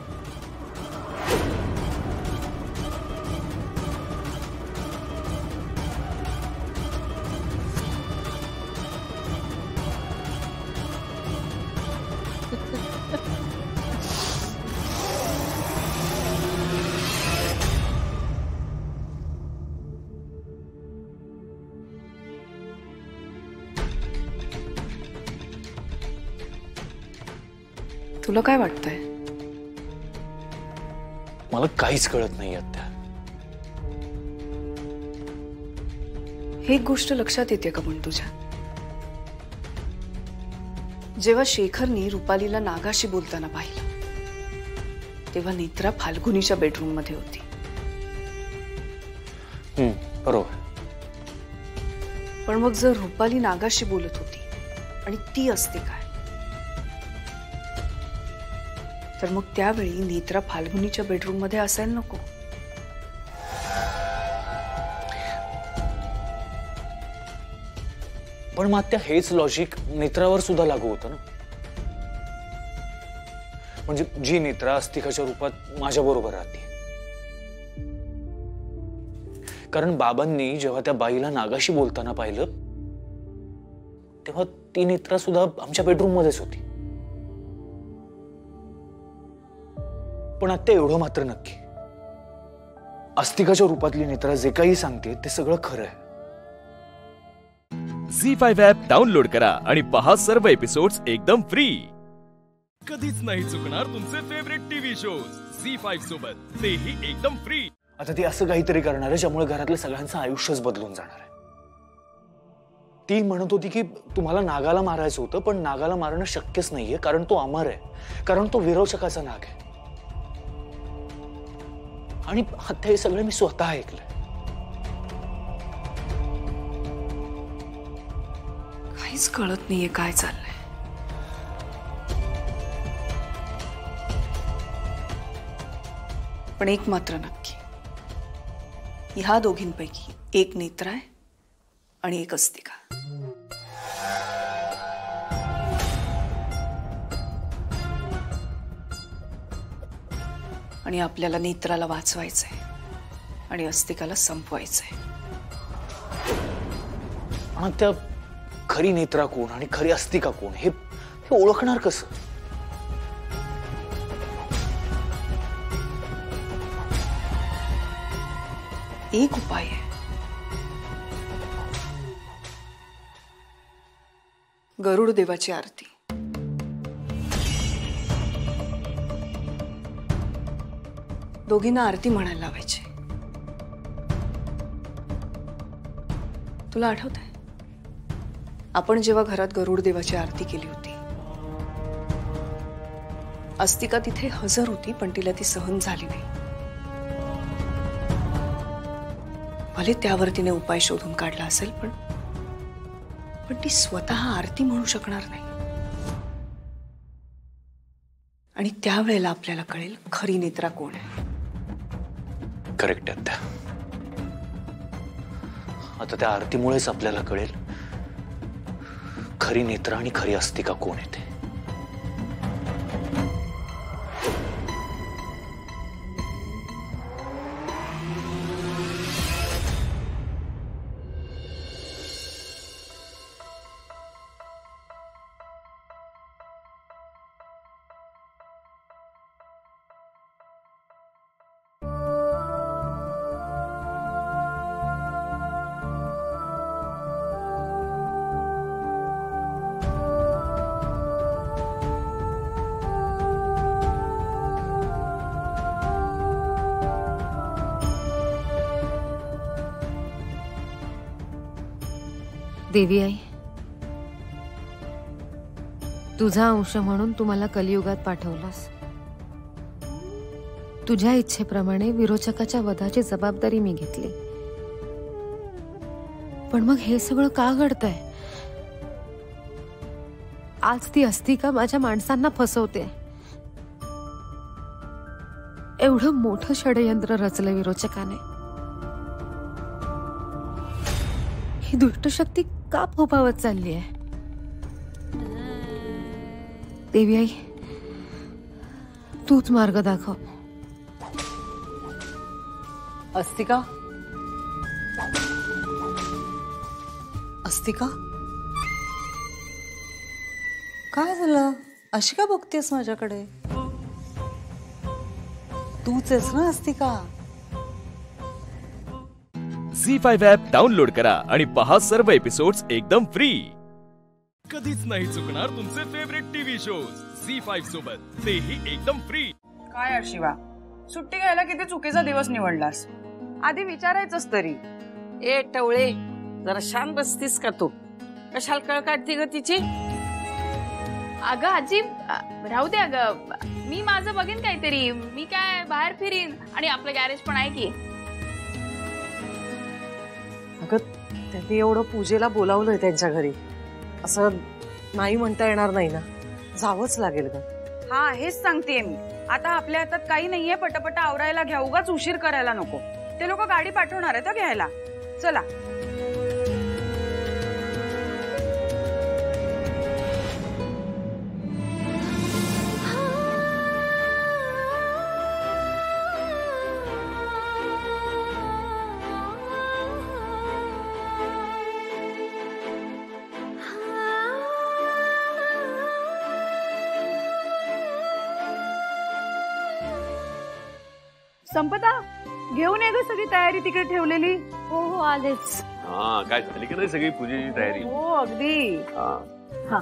तुला काय वाटतंय? मला काहीच कळत नाही आत्या. एक गोष्ट लक्षात येते का पण तुझ्या? जेव्हा शेखरनी रुपालीला नागाशी बोलताना पाहिलं तेव्हा नेत्रा फाल्गुनीच्या बेडरूम मध्ये होती. बरोबर. पण मग जर रुपाली नागाशी बोलत होती आणि ती असते काय, तर मग त्यावेळी नेत्रा फाल्गुनीच्या बेडरूम मध्ये असायला नको. पण मग त्या हेच लॉजिक नेत्रावर सुद्धा लागू होतं ना. म्हणजे जी नेत्रा अस्तिकाच्या रूपात माझ्या बरोबर राहते. कारण बाबांनी जेव्हा त्या बाईला नागाशी बोलताना पाहिलं तेव्हा ती नेत्रा सुद्धा आमच्या बेडरूम मध्येच होती. पण आता एवढं मात्र नक्की, अस्तिकाच्या रूपातली नेत्रा जे काही सांगते ते सगळं खरं आहे. झी5 ॲप डाउनलोड करा आणि पहा सर्व एपिसोड्स एकदम फ्री. कधीच नाही चुकणार तुमचे फेवरेट टीव्ही शोज झी5 सोबत, तेही एकदम फ्री. आता ती असं काहीतरी करणार आहे ज्यामुळे घरातल्या सगळ्यांचं आयुष्यच बदलून जाणार आहे. ती म्हणत होती की तुम्हाला नागाला मारायचं होतं, पण नागाला मारणं शक्यच नाहीये कारण तो अमर आहे, कारण तो विरोचकाचा नाग आहे. आणि आता हे सगळं मी स्वतः ऐकलंय. काहीच कळत नाहीये काय चाललंय. पण एक मात्र नक्की, ह्या दोघींपैकी एक नेत्रा आहे आणि एक अस्तिका. आणि आपल्याला नेत्राला वाचवायचंय आणि अस्तिकाला संपवायचंय. पण त्या खरी नेत्रा कोण आणि खरी अस्तिका कोण हे ओळखणार कसं? एक उपाय आहे. गरुड देवाची आरती. दोघींना आरती म्हणायला लावायची. तुला आठवत आहे आपण जेव्हा घरात गरुड देवाची आरती केली होती, अस्तिका तिथे हजर होती पण तिला ती सहन झाली नाही. भले त्यावर तिने उपाय शोधून काढला असेल पण ती स्वतः आरती म्हणू शकणार नाही. आणि त्यावेळेला आपल्याला कळेल खरी नेत्रा कोण आहे. करेक्ट आहे त्या. आता त्या आरतीमुळेच आपल्याला कळेल खरी नेत्रा आणि खरी अस्तिका कोण आहे ते. देवी आई, तुझा अंश म्हणून तू मला कलियुगात पाठवलास. तुझ्या इच्छेप्रमाणे विरोचकाच्या वधाची जबाबदारी मी घेतली. पण मग हे सगळं का घडतंय? आज ती अस्तिका माझ्या माणसांना फसवते. एवढं मोठं षडयंत्र रचलं विरोचकाने. ही दुष्ट शक्ती का फोफावत चालली आहे? देवी आई, तूच मार्ग दाखव. अस्तिका, अस्तिका, काय झालं? अशी का बघतेस माझ्याकडे? तूच आहेस ना अस्तिका? झी5 ॲप डाउनलोड करा आणि पहा सर्व एपिसोड्स एकदम फ्री. कधीच नाही चुकणार तुमचे फेवरेट टीव्ही शोज झी5 सोबत, तेही एकदम फ्री. काय शिवा, सुट्टी घ्यायला किती चुकीचा दिवस निवडलास. आधी विचारायचंच तरी. ए टवळे, जरा शांत बसतीस का तू? कशाला कळ काढती ग तिची? अगं आजी, राहू दे. अगं मी माझं बघेन काहीतरी. मी काय बाहेर फिरीन आणि आपलं गॅरेज पण आहे की. अगं त्यांनी एवढं पूजेला बोलावलंय त्यांच्या घरी, असं नाही म्हणता येणार नाही ना. जावंच लागेल ग. हा, हेच सांगतेय मी. आता आपल्या हातात काही नाहीये. पटापट आवरायला घ्या, उगाच उशीर करायला नको. ते लोक गाडी पाठवणार आहेत घ्यायला. चला. संपदा, घेऊन ये ग सगळी तयारी तिकडे ठेवलेली. हो हो, आलेच. हा, काय झाली की नाही सगळी पूजेची तयारी? हो अगदी. हा,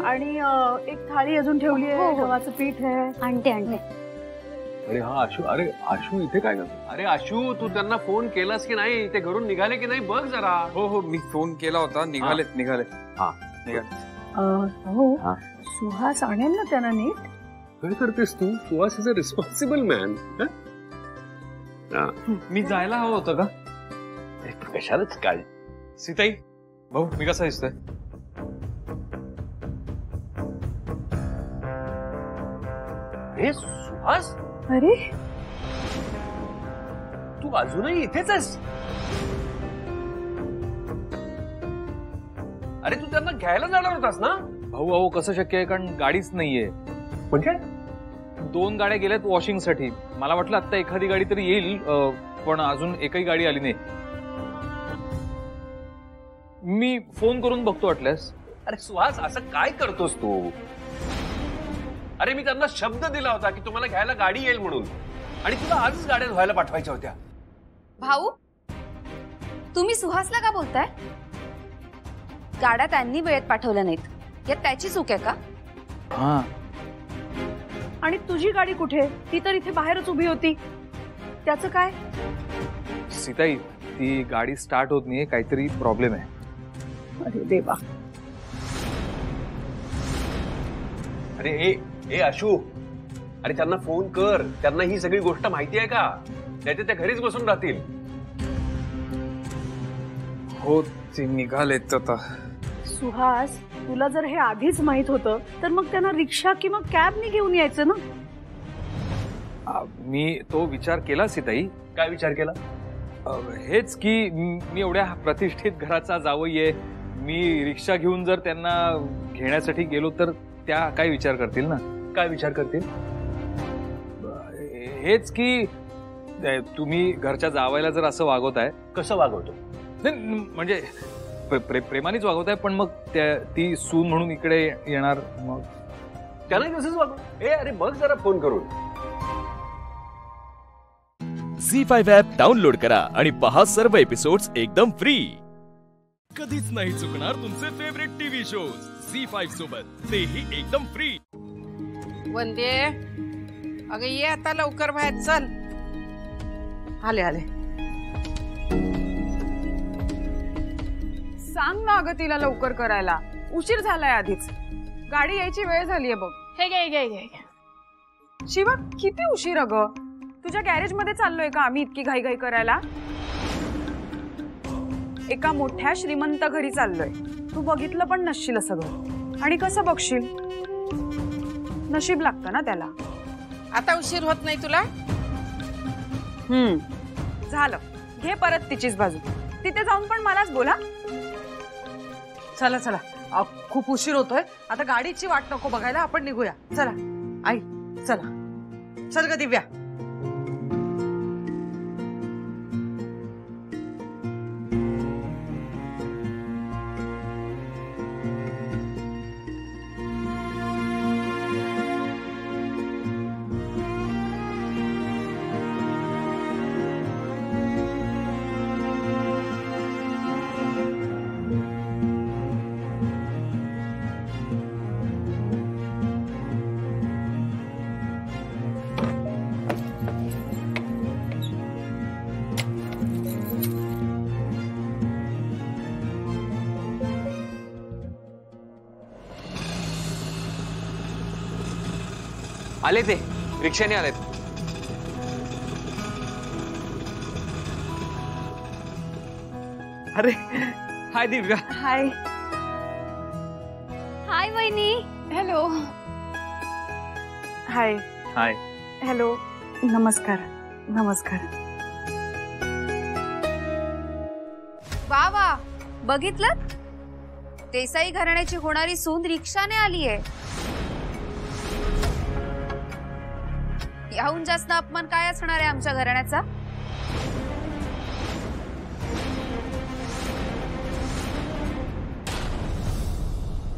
आणि एक थाळी अजून ठेवली आहे. गव्हाचं पीठ आहे. आणते. अरे हा आशू, अरे आशू इथे काय करतो? अरे आशू, तू त्यांना फोन केलास की नाही? ते घरून निघाले की नाही बघ जरा. हो हो, मी फोन केला होता. निघाले. हा, निघाले. हो, सुहास आणेल ना त्यांना नीट. काय करतेस तू? Suhas is a responsible man. मी जायला हवं होतं का? कशालाच काय. सीताई भाऊ, मी कसा दिसतोय? अरे सुहास, अरे तू अजूनही इथेच आहेस? अरे तू त्यांना घ्यायला जाणार होतास ना? भाऊ अहो कसं शक्य आहे, कारण गाडीच नाहीये. म्हणजे 2 गाड्या गेल्यात वॉशिंगसाठी. मला वाटलं आता एखादी गाडी तरी येईल, पण अजून एकही गाडी आली नाही. मी फोन करून बघतो वाटल्यास. अरे सुहास, असं काय करतोस तू? अरे मी त्यांना शब्द दिला होता की तुम्हाला घ्यायला गाडी येईल म्हणून, आणि तुला आजच गाड्या धुवायला पाठवायच्या होत्या. भाऊ, तुम्ही सुहासला का बोलताय? गाड्या त्यांनी वेळेत पाठवल्या नाहीत, यात त्याची चूक आहे का? हा. आणि तुझी गाडी कुठे? ती तर इथे बाहेरच उभी होती. त्याचं काय? सीताई, ती गाडी स्टार्ट होत नाहीये, काहीतरी प्रॉब्लेम आहे. अरे देवा. अरे ए आशू, अरे त्यांना फोन कर. त्यांना ही सगळी गोष्ट माहिती आहे का? त्याच्या त्या घरीच बसून राहतील. हो, ते निघालेत आता. सुहास, तुला जर हे आधीच माहित होतं तर मग त्यांना रिक्षा किंवा कॅबने घेऊन यायचं ना. मी तो विचार केला सीताई. काय विचार केला? हेच की मी एवढ्या प्रतिष्ठित घराचा जावई आहे. मी रिक्षा घेऊन जर त्यांना घेण्यासाठी गेलो तर त्या काय विचार करतील ना. काय विचार करतील? हेच की तुम्ही घरच्या जावायला जर असं वागवताय. कसं वागवतो? म्हणजे प्रेमानेच वागवताय, पण मग ती सून म्हणून इकडे येणार, मग त्याला तसंच वागव. अरे बघ जरा फोन करून. झी5 ॲप डाउनलोड करा आणि पहा सर्व एपिसोड्स एकदम फ्री. कधीच नाही चुकणार तुमचे फेवरेट टीव्ही शोज झी5 सोबत, तेही एकदम फ्री. वंदे, अगं ये आता लवकर बाहेर चल. आले आले. सांग ना अगं तिला लवकर करायला. उशीर झालाय आधीच. गाडी यायची वेळ झालीये बघ. हे घे. शिवा, किती उशीर अगं? तुझ्या गॅरेज मध्ये चाललोय का आम्ही इतकी घाई करायला? एका मोठ्या श्रीमंत घरी चाललोय. तू बघितलं पण नसशील सगळं, आणि कसं बघशील? नशीब लागतं ना त्याला. आता उशीर होत नाही तुला? झालं. घे परत तिचीच बाजू. तिथे जाऊन पण मलाच बोला. चला चला, खूप उशीर होतोय. आता गाडीची वाट नको बघायला, आपण निघूया. चला आई, चला. चल ग दिव्या. आले ते रिक्षाने आलेत. अरे हाय दिव्या. हाय. हाय वहिनी. हॅलो. हाय. हाय. हॅलो. नमस्कार. नमस्कार. वा वा, बघितलं? देसाई घराण्याची होणारी सून रिक्षाने आलीये. याहून जास्त अपमान काय असणार आहे आमच्या घराण्याचा?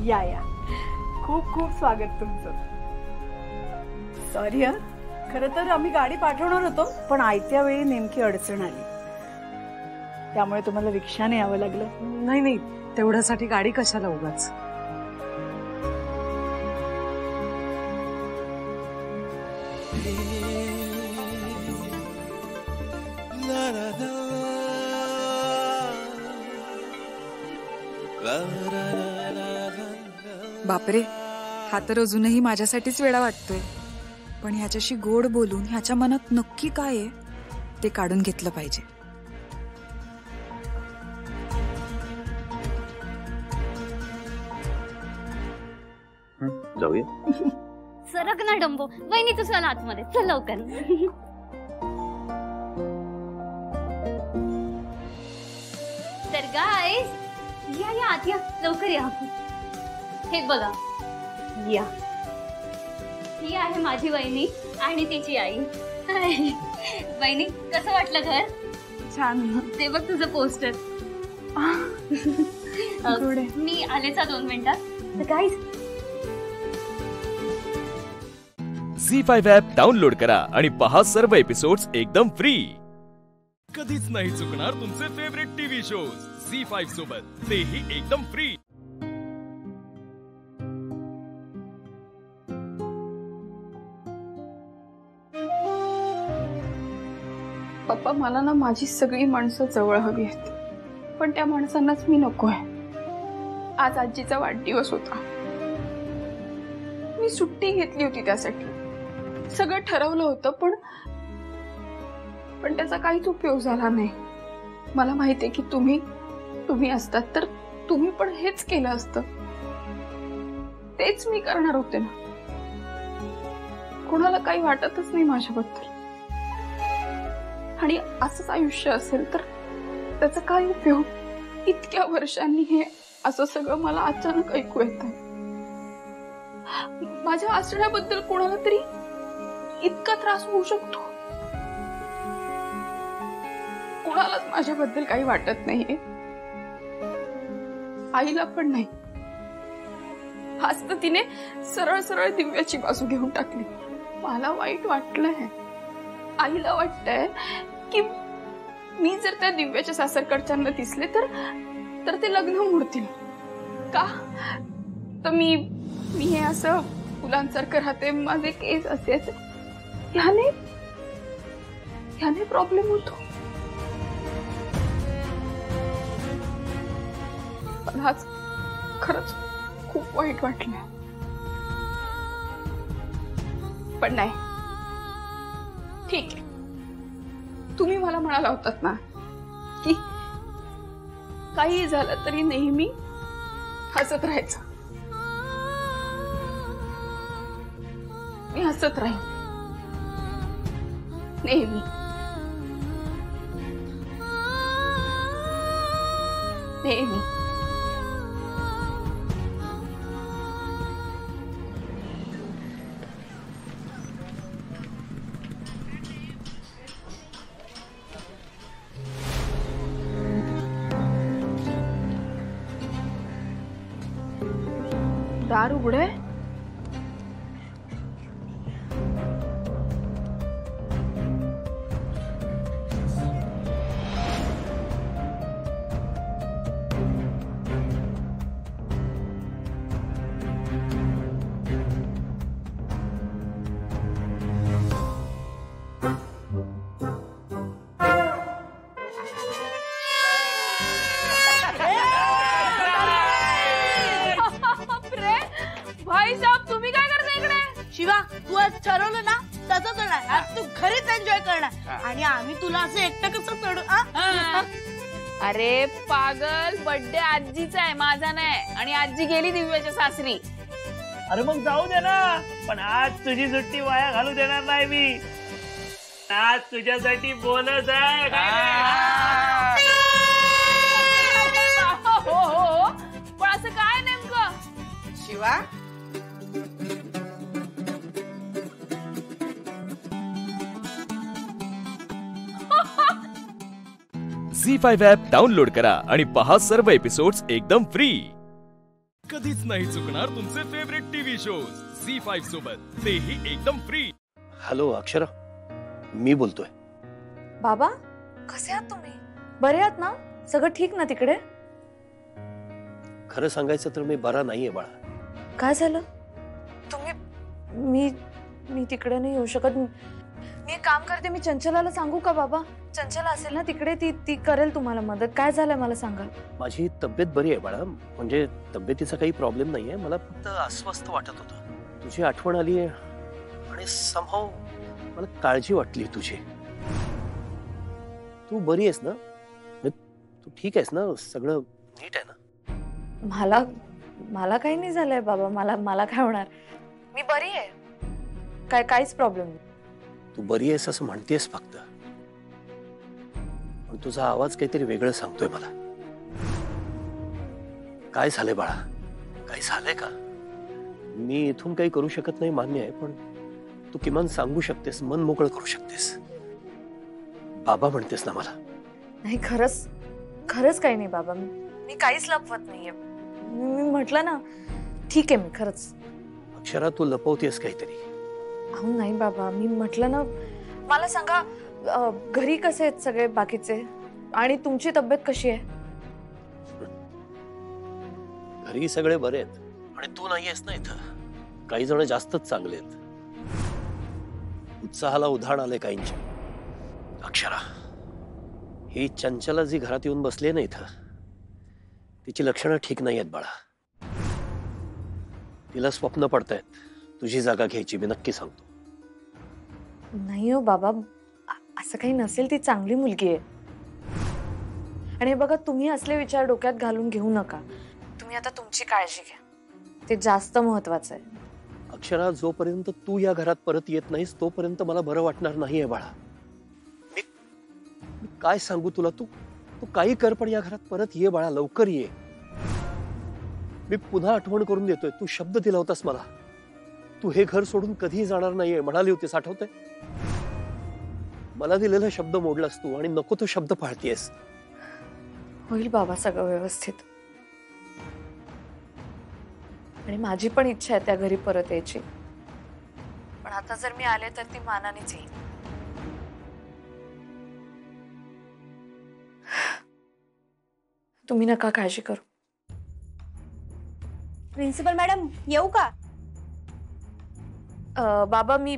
या खूप खूप स्वागत तुमचं. सॉरी खरं तर आम्ही गाडी पाठवणार होतो, पण आयत्या वेळी नेमकी अडचण आली, त्यामुळे तुम्हाला रिक्षाने यावं लागलं. नाही, तेवढ्यासाठी गाडी कशाला उगाच. बापरे, हा तर अजूनही माझ्यासाठीच वेडा वाटतोय. पण ह्याच्याशी गोड बोलून ह्याच्या मनात नक्की काय आहे ते काढून घेतलं पाहिजे. जाऊया. सरक ना डंबो. वहिनी तू चल आतमध्ये, चल लवकर. तर गाईज या आत या, लवकर या. हे बघा, या. ही आहे माझी वहिनी आणि तिची आई. वहिनी कसं वाटलं घर? छान. ते बघ तुझं पोस्टर. मी आलेच 2 मिनिटात. तर गाईज झी5 ॲप डाउनलोड करा आणि पहा सर्व एपिसोड्स एकदम फ्री. कधीच नाही चुकणार तुमचे फेवरेट टीव्ही शोज झी5 सोबत, तेही एकदम फ्री. पप्पा, मला ना माझी सगळी माणसं जवळ हवी आहेत, पण त्या माणसांनाच मी नकोय. आज आजीचा वाढदिवस होता. मी सुट्टी घेतली होती त्यासाठी. सगळं ठरवलं होतं, पण त्याचा काहीच उपयोग झाला नाही. मला माहितीये की तुम्ही असतात तर तुम्ही पण हेच केलं असतं. तेच मी करणार होते ना. कोणाला काही वाटतच नाही माझ्याबद्दल. आणि असंच आयुष्य असेल तर त्याचा काय उपयोग? इतक्या वर्षांनी हे असं सगळं मला अचानक ऐकू येत आहे. माझ्या असण्याबद्दल कोणाला तरी इतका त्रास होऊ शकतो? कोणालाच माझ्याबद्दल काही वाटत नाहीये. आईला पण नाही. आज तर तिने सरळ सरळ दिव्याची बाजू घेऊन टाकली. मला वाईट वाटलंय. आईला वाटतंय की मी जर त्या दिव्याच्या सासरकडच्यांना दिसले तर ते लग्न मोडतील का? तर मी हे असं फुलांसारखं राहते, माझे केस असेच, ह्याने प्रॉब्लेम होतो. पण आज खरंच खूप वाईट वाटलं. पण नाही, ठीक आहे. तुम्ही मला म्हणाला होतात ना की काही झालं तरी नेहमी हसत राहायचं. मी हसत राहीन नेहमी. नेहमी. दार उघडे. भाई साहब, तुम्ही काय करता इकडे? शिवा, तू आज ठरवलं ना तसंच होणार. आज तू घरीच एन्जॉय करणार आणि आम्ही तुला असं एकटं कसं सोडू? अरे पागल, बर्थडे आजीचा आहे, माझा नाही. आणि आजी गेली दिव्याच्या सासरी. अरे मग जाऊ दे ना, पण आज तुझी सुट्टी वाया घालू देणार नाही मी. आज तुझ्यासाठी बोनस आहे. हो, पण असं काय नेमकं? शिवा, झी5 ॲप डाउनलोड करा आणि पहा सर्व एपिसोड्स एकदम फ्री. कधीच नाही चुकणार तुमचे फेवरेट टीव्ही शोज झी5 सोबत, तेही एकदम फ्री. हॅलो अक्षरा, मी बोलतोय. बाबा, कसे आहात तुम्ही? बरे आहात ना? सगळं ठीक ना तिकडे? खरं सांगायचं तर मी बरा नाहीये बाळा. काय झालं? तुम्ही मी तिकडे नाही येऊ शकत. मी एक काम करते, मी चंचलाला सांगू का बाबा? चंचला असेल ना तिकडे, ती करेल तुम्हाला मदत. काय झालंय मला सांगा. माझी तब्येत बरी आहे बाळा. म्हणजे तब्येतीचा काही प्रॉब्लेम नाहीये. मला फक्त अस्वस्थ वाटत होतं. तुझी आठवण आली आणि समहाव मला काळजी वाटली तुझी. तू बरी आहेस ना? तू ठीक आहेस ना? सगळं नीट आहे ना? मला काही नाही झालंय बाबा. मला काय होणार? मी बरी आहे. काहीच प्रॉब्लेम नाही. तू बरी आहेस असं म्हणतेस फक्त, पण तुझा आवाज काहीतरी वेगळं सांगतोय मला. काय झालंय बाळा? काय झालंय का? मी इथून काही करू शकत नाही मान्य आहे, पण तू किमान सांगू शकतेस, मन मोकळं करू शकतेस. बाबा म्हणतेस ना मला? नाही, खरंच काही नाही बाबा. मी काहीच लपवत नाहीये. मी म्हटलं ना, ठीक आहे. मी खरंच. अक्षरा, तू लपवतेस काहीतरी. अहो नाही बाबा, मी म्हटलं ना. मला सांगा, घरी कसे आहेत सगळे बाकीचे, आणि तुमची तब्येत कशी आहे? घरी सगळे बरे आहेत, आणि तू नाहीयेस ना इथं. काही जण जास्तच चांगले आहेत. उत्साहाला उधाण आले काहींच्या. अक्षरा, ही चंचला जी घरात येऊन बसली ना इथं, तिची लक्षणं ठीक नाही आहेत बाळा. तिला स्वप्न पडतायत तुझी जागा घ्यायची. मी नक्की सांगतो. नाही हो बाबा, असं काही नसेल. ती चांगली मुलगी आहे. आणि बघा, तुम्ही असले विचार डोक्यात घालून घेऊ नका. तुम्ही आता तुमची काळजी घ्या, ते जास्त महत्वाचं आहे. अक्षरा, जोपर्यंत तू या घरात परत येत नाहीस तोपर्यंत मला बरं वाटणार नाहीये बाळा. मी काय सांगू तुला? तू काही कर, पण या घरात परत ये बाळा, लवकर ये. मी पुन्हा आठवण करून देतोय. तू शब्द दिला होतास मला. तू हे घर सोडून कधीही जाणार नाहीये म्हणाली होतीस, आठवतंय? मला दिलेला शब्द मोडलास तू, आणि नको तो शब्द पाळतीयस. होईल बाबा सगळं व्यवस्थित. आणि माझी पण इच्छा आहे त्या घरी परत यायची, पण आता जर मी आले तर ती मानानेच येईल. तुम्ही नका काळजी करू. प्रिन्सिपल मॅडम, येऊ का? बाबा, मी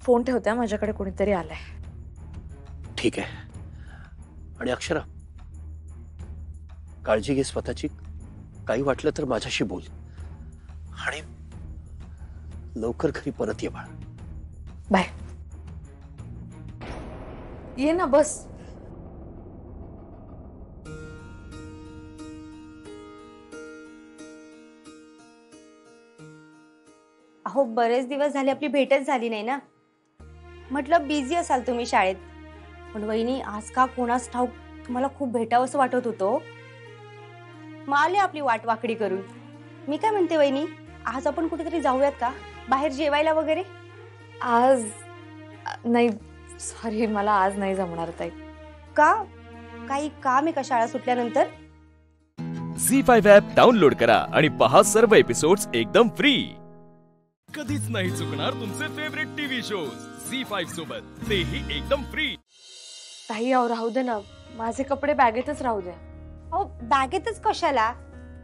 फोन ठेवते. माझ्याकडे कोणीतरी आलंय. ठीक आहे. आणि अक्षरा, काळजी घे स्वतःची. काही वाटलं तर माझ्याशी बोल, आणि लवकर घरी परत ये बाळ. बाय. ये ना, बस. अहो, बरेच दिवस झाले आपली भेटच झाली नाही ना. म्हटलं बिझी असाल तुम्ही शाळेत. पण वहिनी, आज का कोणास ठाऊक तुम्हाला खूप भेटावंसं वाटत होतं. मग आले आपली वाट वाकडी करून. मी काय म्हणते वहिनी, आज आपण कुठेतरी जाऊयात का, बाहेर जेवायला वगैरे? आज नाही, सॉरी, मला आज नाही जमणार ताई. का? काही काम आहे का शाळा सुटल्यानंतर? झी5 ॲप डाउनलोड करा आणि पहा सर्व एपिसोड्स एकदम फ्री. कधीच नाही चुकणार तुमचे फेवरेट टीव्ही शोज झी5 सोबत, तेही एकदम फ्री. ताई, अहो राहू दे ना, माझे कपडे बॅगेतच राहू द्या. अहो, बॅगेतच कशाला?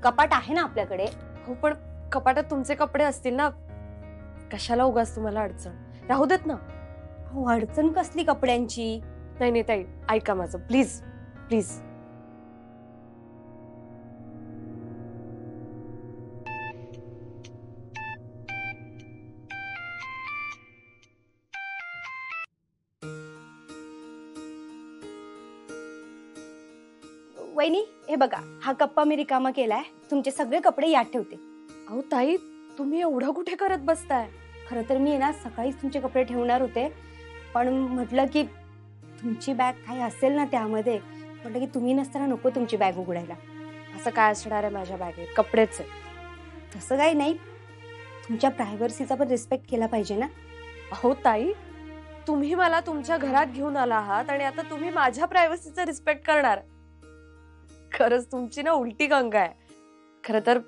कपाट आहे ना आपल्याकडे. हो, पण कपाटात तुमचे कपडे असतील ना. कशाला उगाच तुम्हाला अडचण. राहू देत ना. हो, अडचण कसली कपड्यांची? नाही ताई, ऐका माझं, प्लीज प्लीज. वहिनी, हे बघा, हा कप्पा मी रिकामा केलाय. तुमचे सगळे कपडे यात ठेवते. अहो ताई, तुम्ही एवढं कुठे करत बसताय? खरं तर मी ना सकाळीच तुमचे कपडे ठेवणार होते, पण म्हटलं की तुमची बॅग काही असेल ना त्यामध्ये, म्हटलं की तुम्ही नसताना नको तुमची बॅग उघडायला. असं काय असणार आहे माझ्या बॅगेत? कपडेच आहे. तसं काही नाही, तुमच्या प्रायव्हसीचा पण रिस्पेक्ट केला पाहिजे ना. अहो ताई, तुम्ही मला तुमच्या घरात घेऊन आला आहात आणि आता तुम्ही माझ्या प्रायव्हसीचा रिस्पेक्ट करणार? खरंच तुमची ना उलटी गंगा आहे. खरं तर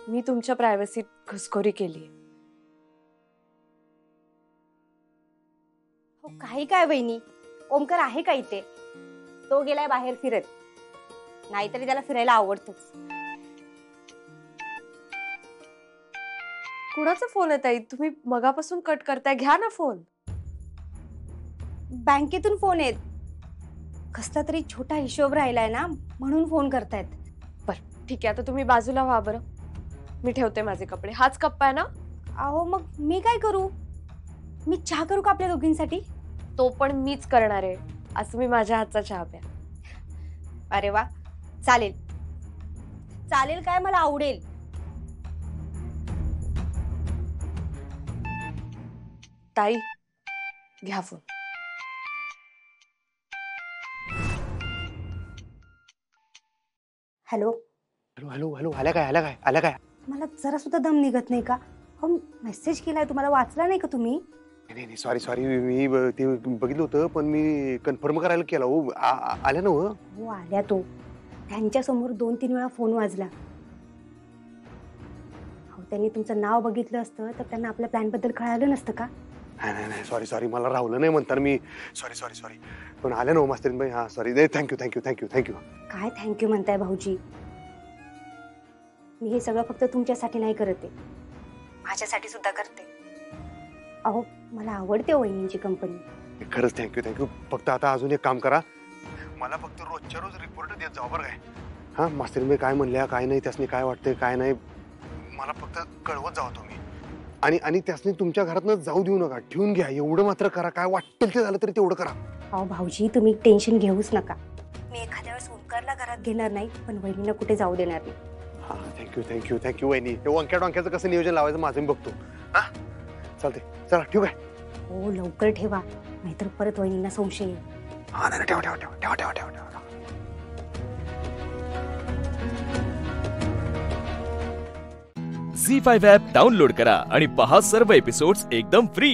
मी तुमच्या प्रायव्हसीत घुसखोरी केली. हो, काही काय वहिनी, ओमकार आहे का इथे? तो गेलाय बाहेर फिरत. नाहीतरी त्याला फिरायला आवडतच. कुणाचा फोन आहे ताई? तुम्ही मगापासून कट करताय, घ्या ना फोन. बँकेतून फोन येत. कसला तरी छोटा हिशोब राहिलाय ना, म्हणून फोन करतायत. बरं ठीक आहे, आता तुम्ही बाजूला व्हा बरं. मी ठेवते माझे कपडे. हाच कप्पा आहे ना? अहो, मग मी काय करू? मी चहा करू का आपल्या दोघींसाठी? तो पण मीच करणार आहे. आज तुम्ही माझ्या हातचा चहा प्या. अरे वा, चालेल चालेल. काय, मला आवडेल. ताई घ्या phone. Hello hello hello hello आल्या काय आल्या काय आल्या काय मला जरा सुद्धा दम निघत नाही का? हो मेसेज केलाय तुम्हाला, वाचला नाही का तुम्ही? नाही सॉरी सॉरी मी ते बघितलं होतं पण मी कन्फर्म करायला केला. हो आल्या ना? हो आल्या. तो त्यांच्या समोर 2-3 वेळा फोन वाजला. हो त्यांनी तुमचं नाव बघितलं असतं तर त्यांना आपल्या प्लॅन बद्दल कळालं नसतं का? नाही नाही सॉरी सॉरी मला राहुलं नाही म्हणताना मी सॉरी सॉरी सॉरी पण आल्या ना मास्तरीन बाई. हा सॉरी नाही थँक्यू थँक्यू थँक्यू थँक्यू. काय थँक्यू म्हणताय भाऊजी? मी हे सगळं फक्त तुमच्यासाठी नाही करत आहे, माझ्यासाठी सुद्धा करते. अहो मला आवडते वहिनींची कंपनी. खरंच थँक्यू थँक्यू. फक्त आता अजून एक काम करा, मला फक्त रोजच्या रोज रिपोर्ट देत जाऊ बरं काय? हा मास्तरीन बाई काय म्हणल्या काय नाही, त्यासनी काय वाटतंय काय नाही मला फक्त कळवत जावं तुम्ही. आणि त्यासनी तुमच्या घरातनं जाऊ देऊ नका, ठेवून घ्या. एवढं मात्र करा, काय वाटेल ते झालं तरी तेवढं करा. अहो भाऊजी तुम्ही टेन्शन घेऊच नका. मी एखाद्या वेळेस ओंकारला घरात घेणार नाही पण वहिनीला कुठे जाऊ देणार नाही. हा थँक्यू थँक्यू थँक्यू वहिनी. हे वंक्याचं कसं नियोजन लावायचं माझं मी बघतो. हा चालते चला ठेवू काय? हो लवकर ठेवा नाहीतर परत वहिनींना संशय येईल. हा नाही ठेवा ठेवा ठेवा ठेवा ठेवा ठेवा ठेवा. झी5 ॲप डाउनलोड करा आणि पहा सर्व एपिसोड्स एकदम फ्री.